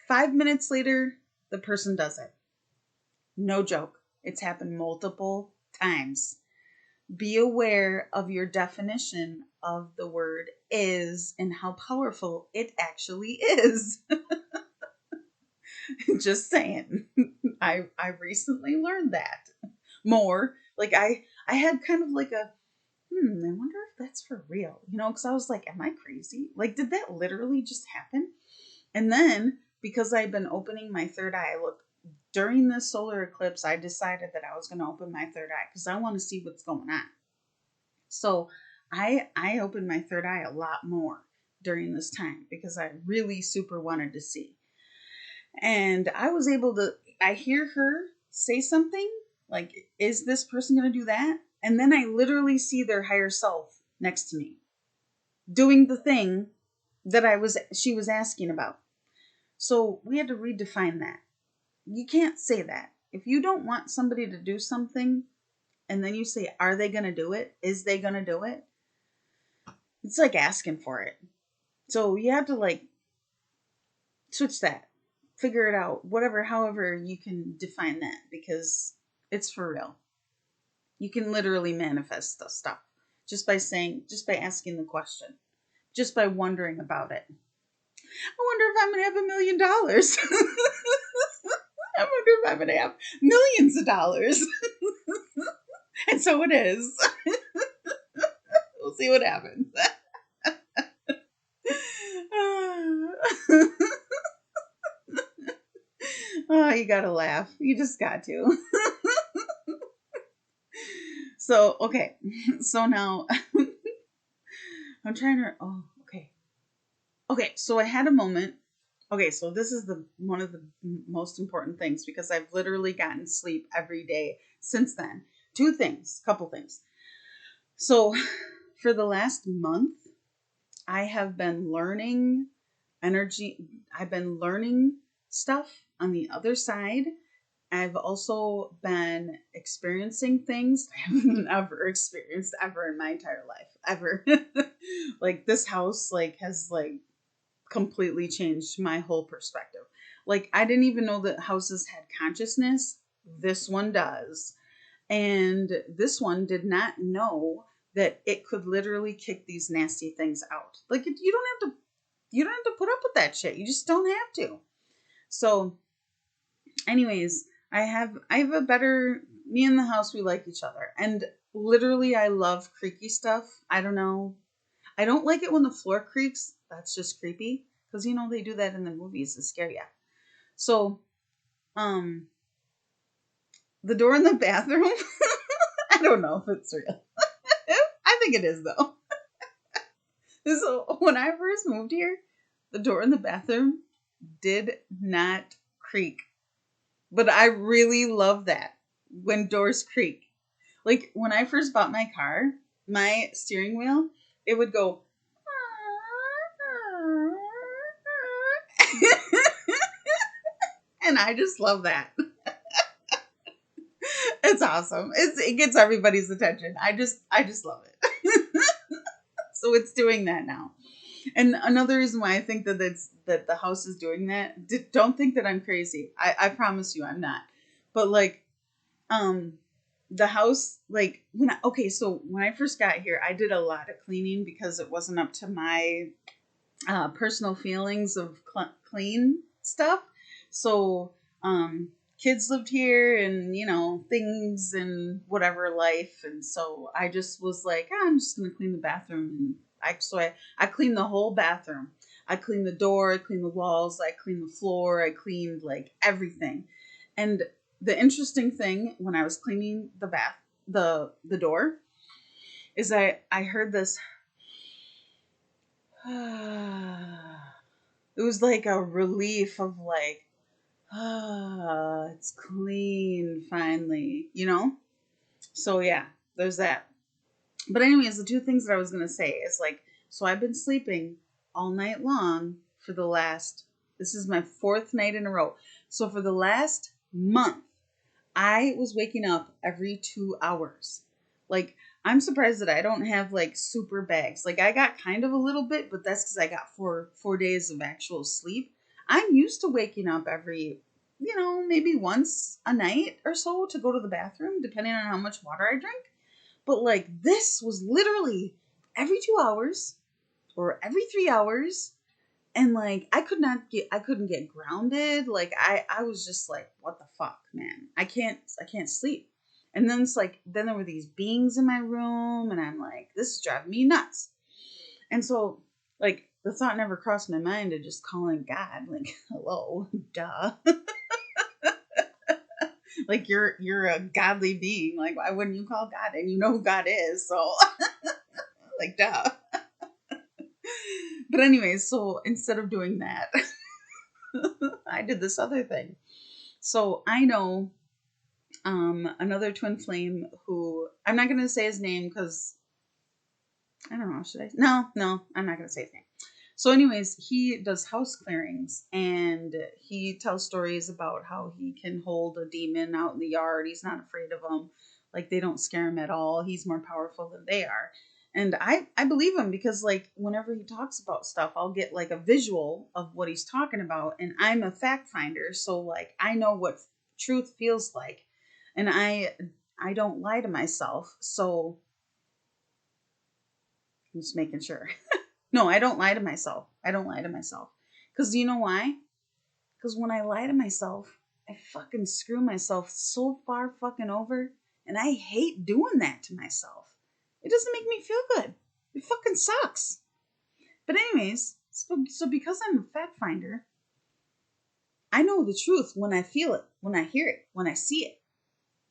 [SPEAKER 1] 5 minutes later, the person does it. No joke. It's happened multiple times. Be aware of your definition of the word is and how powerful it actually is. Just saying. I recently learned that more. Like I had kind of like a I wonder if that's for real. Because I was like, am I crazy? Like, did that literally just happen? And then because I've been opening my third eye, look, during this solar eclipse, I decided that I was going to open my third eye because I want to see what's going on. So I opened my third eye a lot more during this time because I really super wanted to see. And I was able to, I hear her say something like, is this person going to do that? And then I literally see their higher self next to me doing the thing that she was asking about. So we had to redefine that. You can't say that. If you don't want somebody to do something and then you say, are they going to do it? Is they going to do it? It's like asking for it. So you have to like switch that, figure it out, however you can define that, because it's for real. You can literally manifest the stuff just by asking the question, just by wondering about it. I wonder if I'm going to have $1 million. I wonder if I'm going to have millions of dollars. And so it is. We'll see what happens. Oh, you gotta laugh. You just got to. So, okay. So now I'm trying to, okay. Okay, so I had a moment. Okay, so this is one of the most important things because I've literally gotten sleep every day since then. Couple things. So for the last month, I have been learning energy. I've been learning stuff on the other side. I've also been experiencing things I haven't ever experienced ever in my entire life. Ever. Like this house has completely changed my whole perspective. Like I didn't even know that houses had consciousness. This one does. And this one did not know that it could literally kick these nasty things out. Like you don't have to put up with that shit. You just don't have to. So anyways, I have a better, me and the house, we like each other. And literally I love creaky stuff. I don't know. I don't like it when the floor creaks. That's just creepy. Because they do that in the movies to scare you. So, the door in the bathroom, I don't know if it's real. I think it is though. So when I first moved here, the door in the bathroom did not creak. But I really love that when doors creak. Like when I first bought my car, my steering wheel, it would go. And I just love that. It's awesome. It gets everybody's attention. I just love it. So it's doing that now. And another reason why I think that the house is doing that, don't think that I'm crazy. I promise you I'm not. But the house, so when I first got here, I did a lot of cleaning because it wasn't up to my personal feelings of clean stuff. So kids lived here and things and whatever life, and so I just was like, I'm just gonna clean the bathroom. And I cleaned the whole bathroom. I cleaned the door, I cleaned the walls, I cleaned the floor, I cleaned everything. And the interesting thing when I was cleaning the door is I heard this It was like a relief of like, ah, it's clean finally, you know? So yeah, there's that. But anyways, the two things that I was gonna say is like, so I've been sleeping all night long for the last, this is my fourth night in a row. So for the last month, I was waking up every 2 hours. Like, I'm surprised that I don't have like super bags. Like, I got kind of a little bit, but that's because I got four days of actual sleep. I'm used to waking up every, maybe once a night or so to go to the bathroom, depending on how much water I drink. But like, this was literally every 2 hours or every 3 hours, and like I couldn't get grounded. Like, I was just like, what the fuck, man, I can't sleep. And then it's like, then there were these beings in my room, and I'm like, this is driving me nuts. And so, like, the thought never crossed my mind of just calling God, like, hello, duh. Like, you're a godly being, like, why wouldn't you call God? And you know who God is, so like, duh. But anyways, so instead of doing that, I did this other thing. So I know another twin flame who, I'm not going to say his name because I don't know. Should I? No, I'm not going to say his name. So, anyways, he does house clearings, and he tells stories about how he can hold a demon out in the yard. He's not afraid of them. Like, they don't scare him at all. He's more powerful than they are. And I believe him because, like, whenever he talks about stuff, I'll get like a visual of what he's talking about. And I'm a fact finder. So, like, I know what truth feels like. And I don't lie to myself. So I'm just making sure. No, I don't lie to myself. I don't lie to myself. Because do you know why? Because when I lie to myself, I fucking screw myself so far fucking over. And I hate doing that to myself. It doesn't make me feel good. It fucking sucks. But anyways, so because I'm a fact finder, I know the truth when I feel it, when I hear it, when I see it.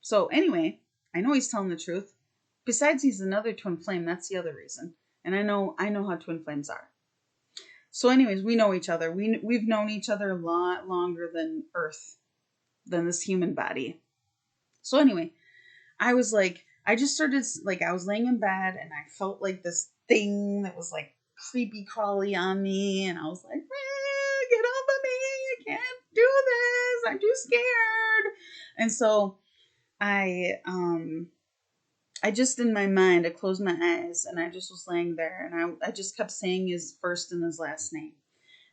[SPEAKER 1] So anyway, I know he's telling the truth. Besides, he's another twin flame. That's the other reason. And I know how twin flames are. So, anyways, we know each other. We've known each other a lot longer than Earth, than this human body. So, anyway, I was like, I just started, like, I was laying in bed and I felt like this thing that was like creepy crawly on me. And I was like, get off of me. I can't do this. I'm too scared. And so I just, in my mind, I closed my eyes and I just was laying there, and I just kept saying his first and his last name.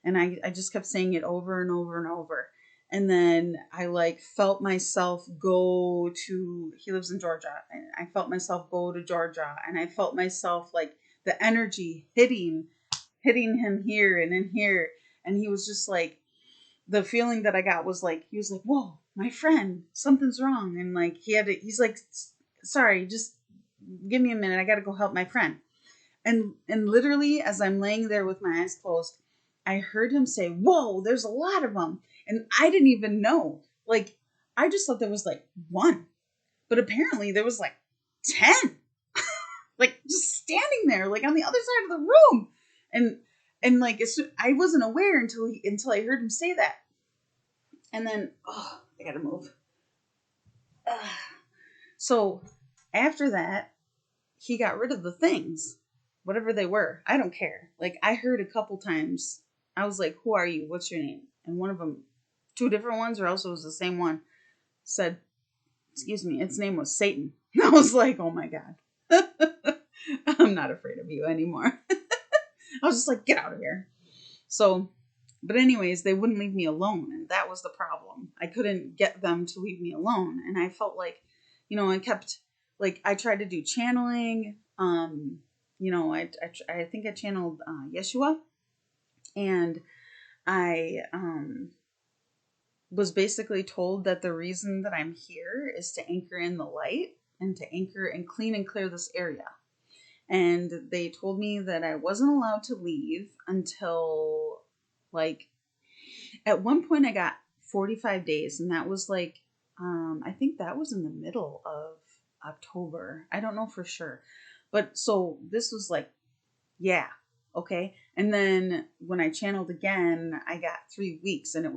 [SPEAKER 1] And I just kept saying it over and over and over. And then I like felt myself go to, he lives in Georgia, and I felt myself go to Georgia, and I felt myself like the energy hitting him here and in here. And he was just like, the feeling that I got was like, he was like, whoa, my friend, something's wrong. And like, he's like, sorry, just give me a minute. I got to go help my friend. And literally, as I'm laying there with my eyes closed, I heard him say, whoa, there's a lot of them. And I didn't even know. Like, I just thought there was like one. But apparently there was like 10. Like, just standing there, like on the other side of the room. And like, I wasn't aware until I heard him say that. And then, oh, I gotta move. Ugh. So after that, he got rid of the things, whatever they were. I don't care. Like, I heard a couple times, I was like, who are you? What's your name? And one of them, two different ones, or else it was the same one, said, excuse me, its name was Satan. I was like, oh my God. I'm not afraid of you anymore. I was just like, get out of here. So, but anyways, they wouldn't leave me alone. And that was the problem. I couldn't get them to leave me alone. And I felt like, I kept, like, I tried to do channeling. I think I channeled Yeshua. And I was basically told that the reason that I'm here is to anchor in the light and to anchor and clean and clear this area. And they told me that I wasn't allowed to leave until, like, at one point I got 45 days, and that was like, I think that was in the middle of October. I don't know for sure. But so this was like, yeah. Okay. And then when I channeled again, I got 3 weeks, and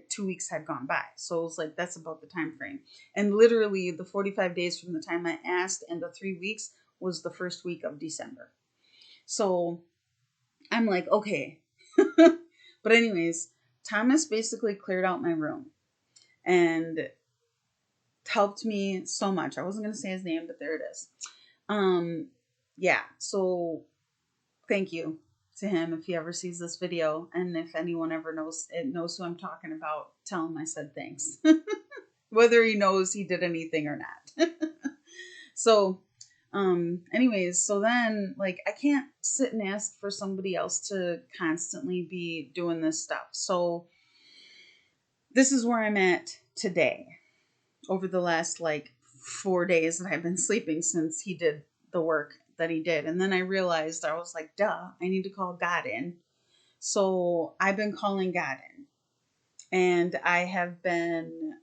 [SPEAKER 1] 2 weeks had gone by. So it was like, that's about the time frame. And literally the 45 days from the time I asked and the 3 weeks was the first week of December. So I'm like, okay. But anyways, Thomas basically cleared out my room and helped me so much. I wasn't going to say his name, but there it is. Yeah. So thank you to him if he ever sees this video, and if anyone ever knows who I'm talking about, tell him I said thanks. Whether he knows he did anything or not. So anyways, so then, like, I can't sit and ask for somebody else to constantly be doing this stuff. So this is where I'm at today, over the last like 4 days that I've been sleeping since he did the work that he did. And then I realized, I was like, duh, I need to call God in. So I've been calling God in, and I have been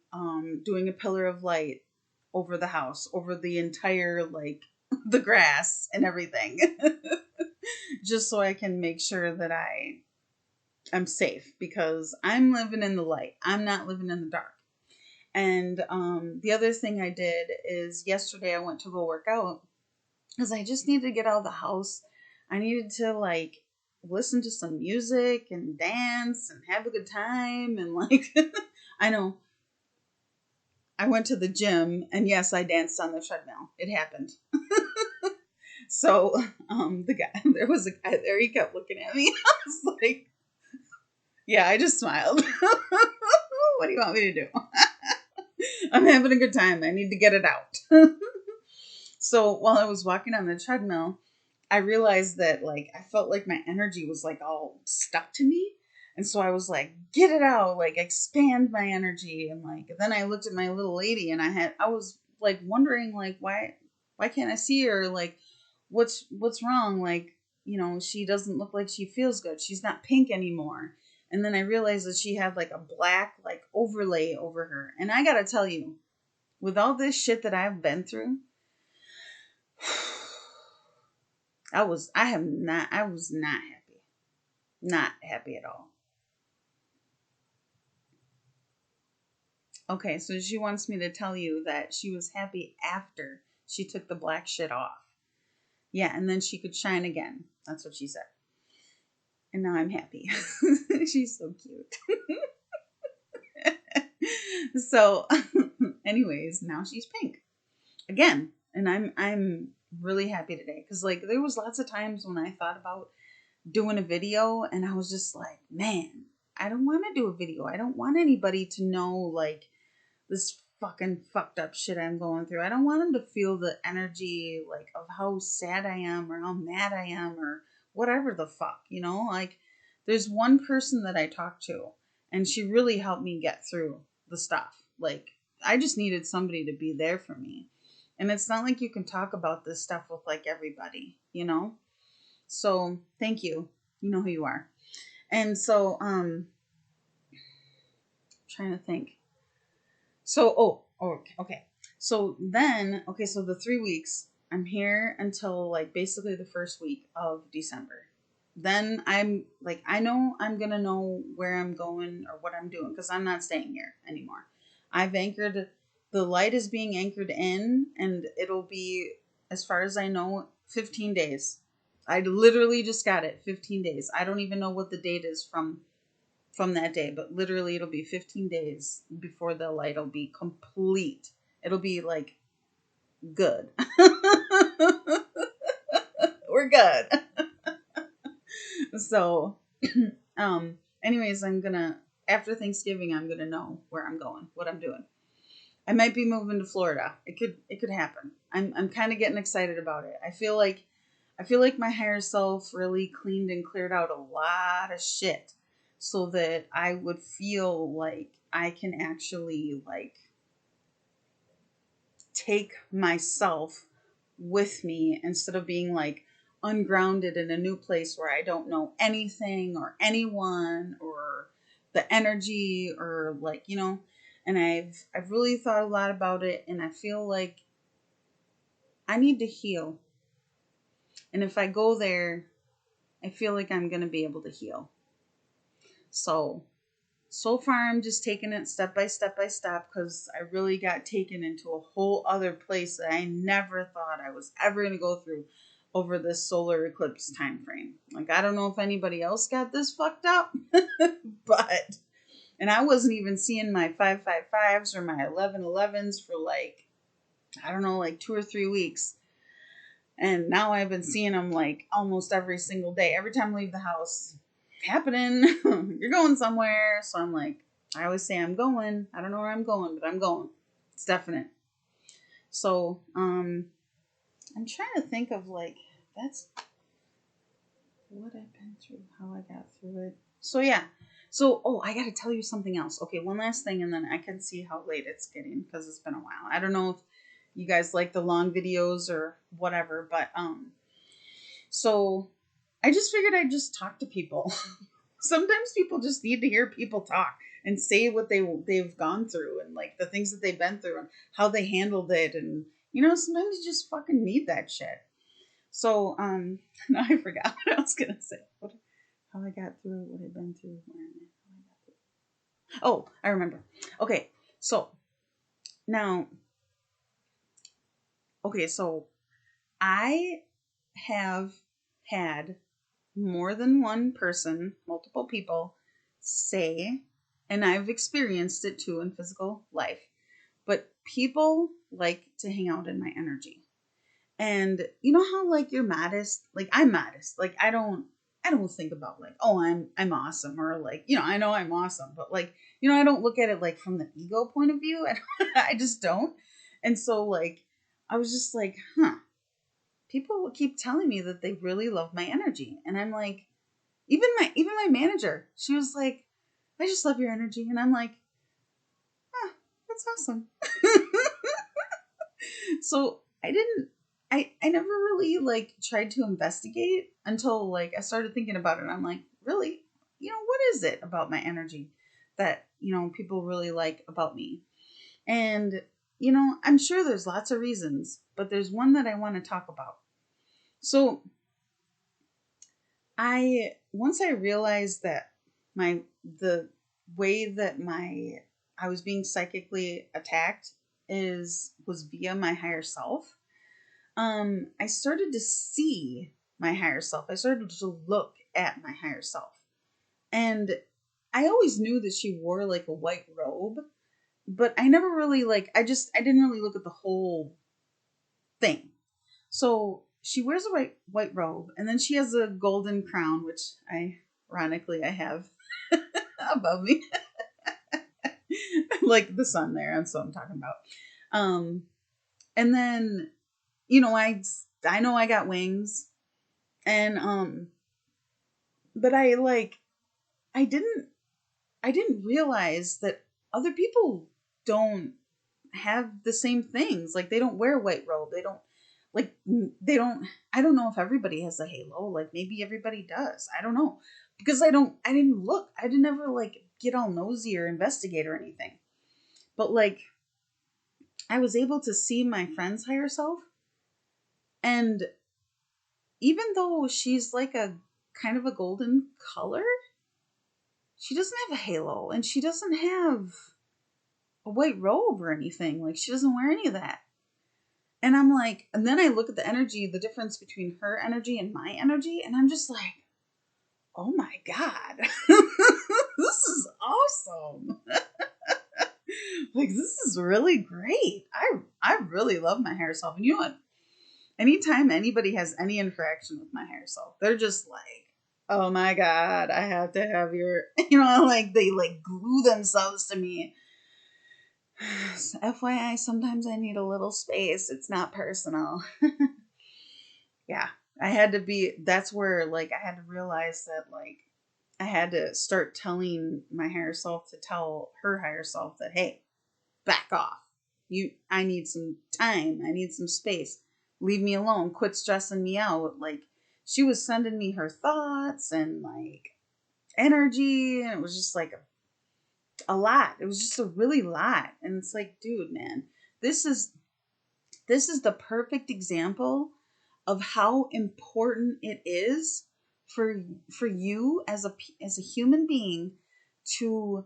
[SPEAKER 1] doing a pillar of light over the house, over the entire, like, the grass and everything, just so I can make sure that I'm safe, because I'm living in the light. I'm not living in the dark. And the other thing I did is, yesterday I went to go work out because I just needed to get out of the house. I needed to, like, listen to some music and dance and have a good time. And, like, I know I went to the gym, and yes, I danced on the treadmill. It happened. So the guy, there was a guy there, he kept looking at me. I was like, yeah, I just smiled. What do you want me to do? I'm having a good time. I need to get it out. So while I was walking on the treadmill, I realized that, like, I felt like my energy was, like, all stuck to me. And so I was like, get it out, like, expand my energy. And, like, then I looked at my little lady, and I was like wondering, like, why can't I see her? Like, what's wrong? Like, she doesn't look like she feels good. She's not pink anymore. And then I realized that she had, like, a black, like, overlay over her. And I gotta tell you, with all this shit that I've been through, I was not happy. Not happy at all. Okay, so she wants me to tell you that she was happy after she took the black shit off. Yeah, and then she could shine again. That's what she said. And now I'm happy. She's so cute. So, anyways, now she's pink again, and I'm really happy today, because, like, there was lots of times when I thought about doing a video, and I was just like, man, I don't want to do a video. I don't want anybody to know, like, this fucking fucked up shit I'm going through. I don't want them to feel the energy, like, of how sad I am or how mad I am or whatever the fuck, like, there's one person that I talked to, and she really helped me get through the stuff. Like, I just needed somebody to be there for me. And it's not like you can talk about this stuff with, like, everybody. So thank you. You know who you are. And so trying to think. So okay. So then, okay, so the 3 weeks, I'm here until, like, basically the first week of December. Then I'm like, I know I'm gonna know where I'm going or what I'm doing, because I'm not staying here anymore. I've anchored, the light is being anchored in, and it'll be, as far as I know, 15 days. I literally just got it, 15 days. I don't even know what the date is from that day, but literally it'll be 15 days before the light will be complete. It'll be, like, good. We're good. So anyways, after Thanksgiving, I'm gonna know where I'm going, what I'm doing. I might be moving to Florida. It could happen. I'm kind of getting excited about it. I feel like my higher self really cleaned and cleared out a lot of shit, so that I would feel like I can actually, like, take myself with me, instead of being, like, ungrounded in a new place where I don't know anything or anyone or the energy, or, like, and I've really thought a lot about it, and I feel like I need to heal. And if I go there, I feel like I'm going to be able to heal. So far I'm just taking it step by step by step, because I really got taken into a whole other place that I never thought I was ever going to go through over this solar eclipse time frame. Like, I don't know if anybody else got this fucked up, but, and I wasn't even seeing my 555s or my 1111s for like, I don't know, like 2 or 3 weeks. And now I've been seeing them like almost every single day. Every time I leave the house, happening. You're going somewhere. So I'm like, I always say I'm going. I don't know where I'm going, but I'm going. It's definite. So, I'm trying to think of like, that's what I've been through, how I got through it. So yeah. So, oh, I got to tell you something else. Okay, one last thing, and then I can see how late it's getting because it's been a while. I don't know if you guys like the long videos or whatever, but so I just figured I'd just talk to people. Sometimes people just need to hear people talk and say what they've gone through, and like the things that they've been through and how they handled it, and sometimes you just fucking need that shit. So no, I forgot what I was gonna say. How I got through it, what I've been through, where I'm at, how I got through it. Oh, I remember. Okay, so now, so I have had more than one person, multiple people say, and I've experienced it too in physical life, but people like to hang out in my energy. And you know how like you're modest? Like I'm modest. Like I don't think about like, oh, I'm awesome, or like, I know I'm awesome, but like, I don't look at it like from the ego point of view. I just don't. And so like I was just like, people keep telling me that they really love my energy. And I'm like, even my manager, she was like, I just love your energy. And I'm like, that's awesome. So I never really like tried to investigate until like I started thinking about it. And I'm like, really, what is it about my energy that, people really like about me? And, I'm sure there's lots of reasons, but there's one that I want to talk about. So once I realized that the way that I was being psychically attacked was via my higher self. I started to see my higher self. I started to look at my higher self. And I always knew that she wore like a white robe, but I never really I didn't really look at the whole thing. So she wears a white robe, and then she has a golden crown, which ironically I have above me, like the sun there. That's what I'm talking about. And then I know I got wings, and but I didn't realize that other people don't have the same things. Like they don't wear a white robe. They don't I don't know if everybody has a halo. Like maybe everybody does. I don't know. Because I didn't look. I didn't ever like get all nosy or investigate or anything. But like I was able to see my friend's higher self, and even though she's like a kind of a golden color, she doesn't have a halo, and she doesn't have a white robe or anything. Like she doesn't wear any of that. And I'm like, and then I look at the energy, the difference between her energy and my energy, and I'm just like, oh my God, this is awesome. Like, this is really great. I really love my higher self. And you know what? Anytime anybody has any interaction with my higher self, they're just like, oh my God, I have to have your, like they like glue themselves to me. So FYI, sometimes I need a little space. It's not personal. Yeah, that's where like I had to realize that like I had to start telling my higher self to tell her higher self that, hey, back off. I need some time. I need some space. Leave me alone. Quit stressing me out. Like she was sending me her thoughts and like energy, and it was just like a lot. It was just a really lot. And it's like, dude, man, this is the perfect example of how important it is for you as a human being to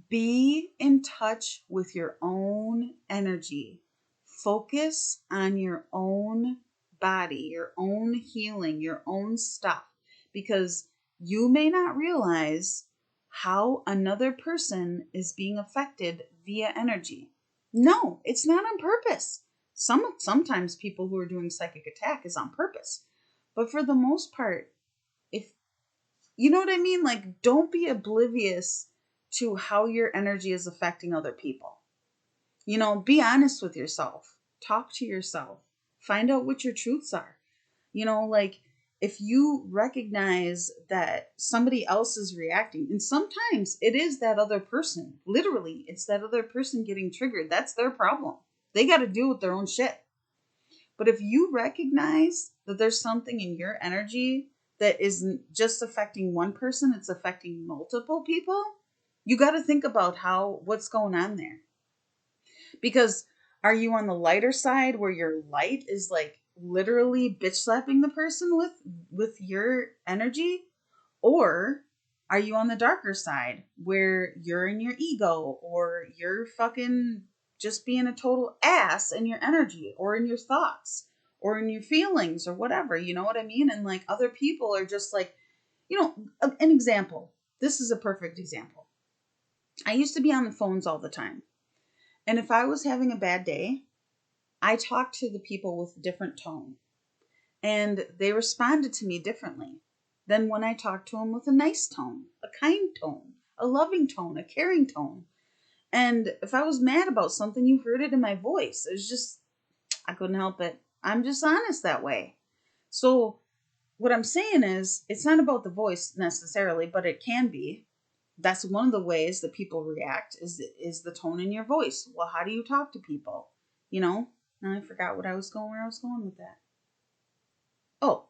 [SPEAKER 1] be in touch with your own energy. Focus on your own body, your own healing, your own stuff, because you may not realize how another person is being affected via energy. No, it's not on purpose. Sometimes people who are doing psychic attack is on purpose. But for the most part, if you know what I mean, like, don't be oblivious to how your energy is affecting other people. Be honest with yourself. Talk to yourself. Find out what your truths are. Like, if you recognize that somebody else is reacting, and sometimes it is that other person, literally, it's that other person getting triggered. That's their problem. They got to deal with their own shit. But if you recognize that there's something in your energy that isn't just affecting one person, it's affecting multiple people, you got to think about what's going on there. Because are you on the lighter side where your light is like literally bitch slapping the person with your energy? Or are you on the darker side where you're in your ego, or you're fucking just being a total ass in your energy, or in your thoughts, or in your feelings, or whatever? You know what I mean? And like, other people are just like, an example. This is a perfect example. I used to be on the phones all the time. And if I was having a bad day, I talked to the people with a different tone. And they responded to me differently than when I talked to them with a nice tone, a kind tone, a loving tone, a caring tone. And if I was mad about something, you heard it in my voice. It was just, I couldn't help it. I'm just honest that way. So what I'm saying is, it's not about the voice necessarily, but it can be. That's one of the ways that people react is the tone in your voice. Well, how do you talk to people? Now I forgot where I was going with that. Oh,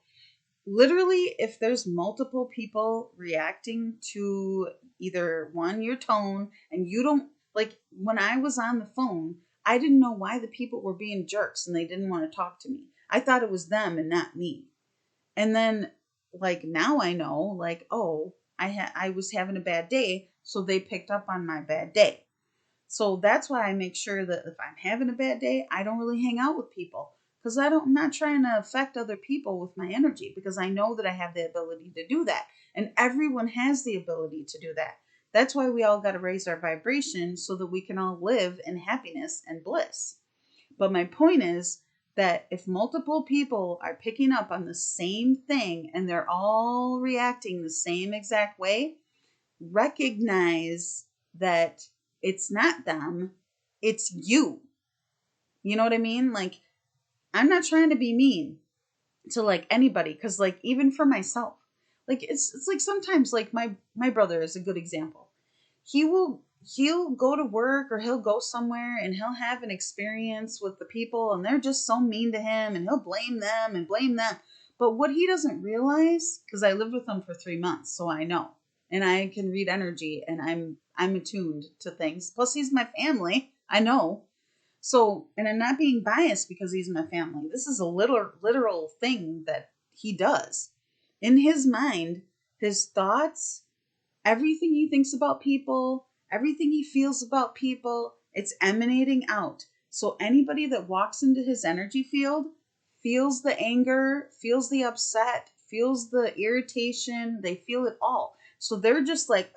[SPEAKER 1] literally, if there's multiple people reacting to either one, your tone, and you don't, like, when I was on the phone, I didn't know why the people were being jerks and they didn't want to talk to me. I thought it was them and not me. And then, like, now I know, like, oh, I was having a bad day, so they picked up on my bad day. So that's why I make sure that if I'm having a bad day, I don't really hang out with people, because I'm not trying to affect other people with my energy, because I know that I have the ability to do that. And everyone has the ability to do that. That's why we all got to raise our vibration so that we can all live in happiness and bliss. But my point is that if multiple people are picking up on the same thing and they're all reacting the same exact way, recognize that it's not them, it's you. You know what I mean? Like, I'm not trying to be mean to like anybody, because like, even for myself, like, it's like, sometimes, like, my brother is a good example. He'll go to work, or he'll go somewhere, and he'll have an experience with the people, and they're just so mean to him, and he'll blame them and blame them. But what he doesn't realize, because I lived with him for 3 months, so I know, and I can read energy, and I'm attuned to things. Plus, he's my family. I know. So, and I'm not being biased because he's my family. This is a literal thing that he does. In his mind, his thoughts, everything he thinks about people, everything he feels about people, it's emanating out. So anybody that walks into his energy field feels the anger, feels the upset, feels the irritation, they feel it all. So they're just like,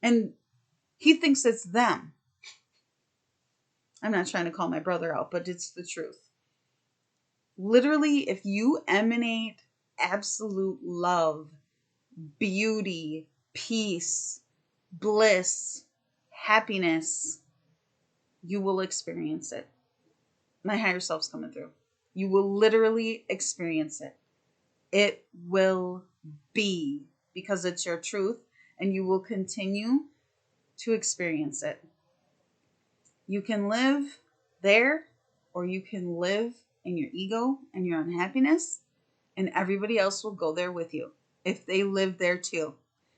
[SPEAKER 1] and he thinks it's them. I'm not trying to call my brother out, but it's the truth. Literally, if you emanate absolute love, beauty, peace, bliss, happiness, you will experience it. My higher self's coming through. You will literally experience it. It will be, because it's your truth, and you will continue to experience it. You can live there, or you can live in your ego and your unhappiness, and everybody else will go there with you if they live there too.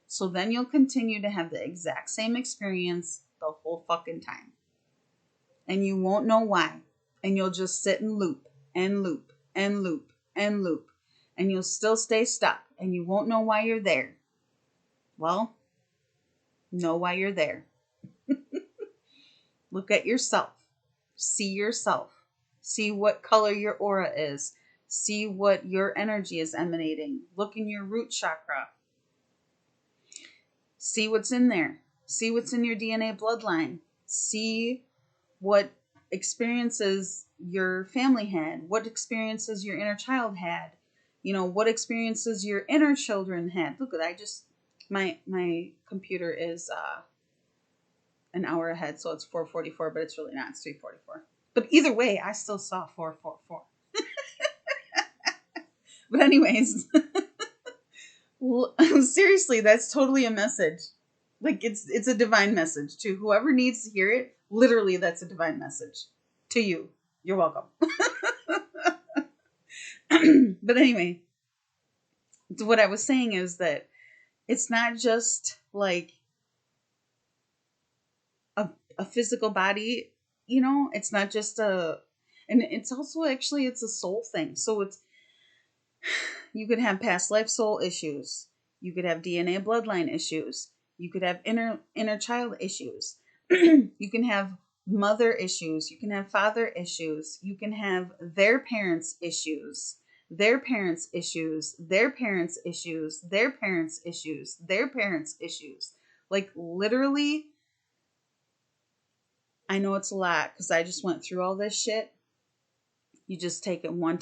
[SPEAKER 1] So then you'll continue to have the exact same experience the whole fucking time. And you won't know why. And you'll just sit and loop and loop and loop and loop. and you'll still stay stuck and you won't know why you're there. Well, know why you're there. Look at yourself. See yourself. See what color your aura is. See what your energy is emanating. Look in your root chakra. See what's in there. See what's in your DNA bloodline. See what experiences your family had. What experiences your inner child had. You know, what experiences your inner children had. Look at that. My computer is an hour ahead, so it's 4:44, but it's really not. It's 3:44. But either way, I still saw 4:44. But anyways, seriously, that's totally a message. Like it's a divine message to whoever needs to hear it. Literally, that's a divine message to you. You're welcome. But anyway, what I was saying is that it's not just like a physical body, you know, it's not just and it's also actually, it's a soul thing. So you could have past life soul issues. You could have DNA bloodline issues. You could have inner child issues. You can have mother issues. You can have father issues. You can have their parents issues. Their parents issues. Their parents issues. Their parents issues. Their parents issues. Like literally, I know it's a lot because I just went through all this shit. You just take it one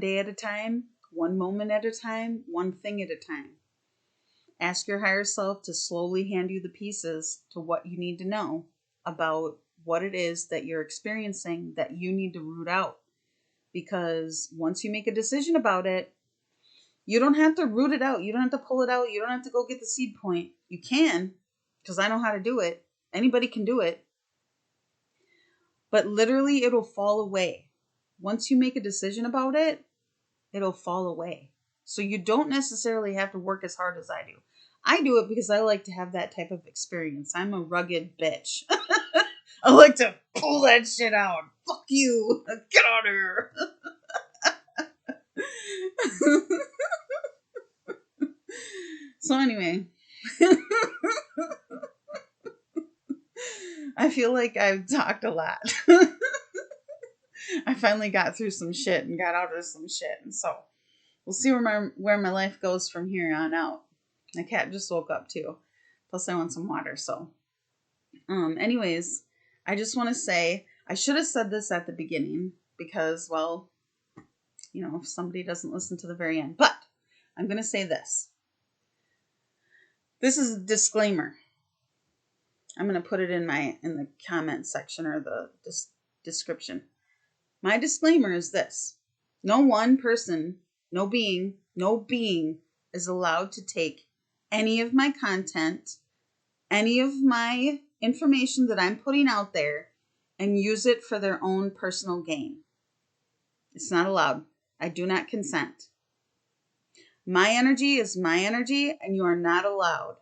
[SPEAKER 1] day at a time, one moment at a time, one thing at a time. Ask your higher self to slowly hand you the pieces to what you need to know about what it is that you're experiencing that you need to root out. Because once you make a decision about it, you don't have to root it out. You don't have to pull it out. You don't have to go get the seed point. You can, because I know how to do it. Anybody can do it. But literally, it'll fall away. Once you make a decision about it, it'll fall away. So you don't necessarily have to work as hard as I do. I do it because I like to have that type of experience. I'm a rugged bitch. I like to pull that shit out. Fuck you. Get out of here. So anyway, I feel like I've talked a lot. I finally got through some shit and got out of some shit. And so we'll see where my life goes from here on out. My cat just woke up too. Plus I want some water. So anyways, I just want to say, I should have said this at the beginning because, well, you know, if somebody doesn't listen to the very end, but I'm going to say this. This is a disclaimer. I'm going to put it in the comment section or the description. My disclaimer is this. No one person, no being is allowed to take any of my content, any of my information that I'm putting out there and use it for their own personal gain. It's not allowed. I do not consent. My energy is my energy and you are not allowed.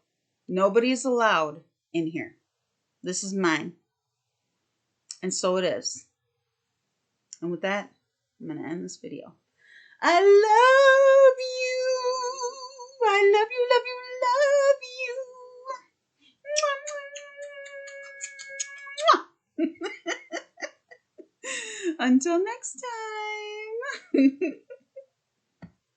[SPEAKER 1] Nobody is allowed in here. This is mine. And so it is. And with that, I'm going to end this video. I love you. I love you, love you, love you. Until next time.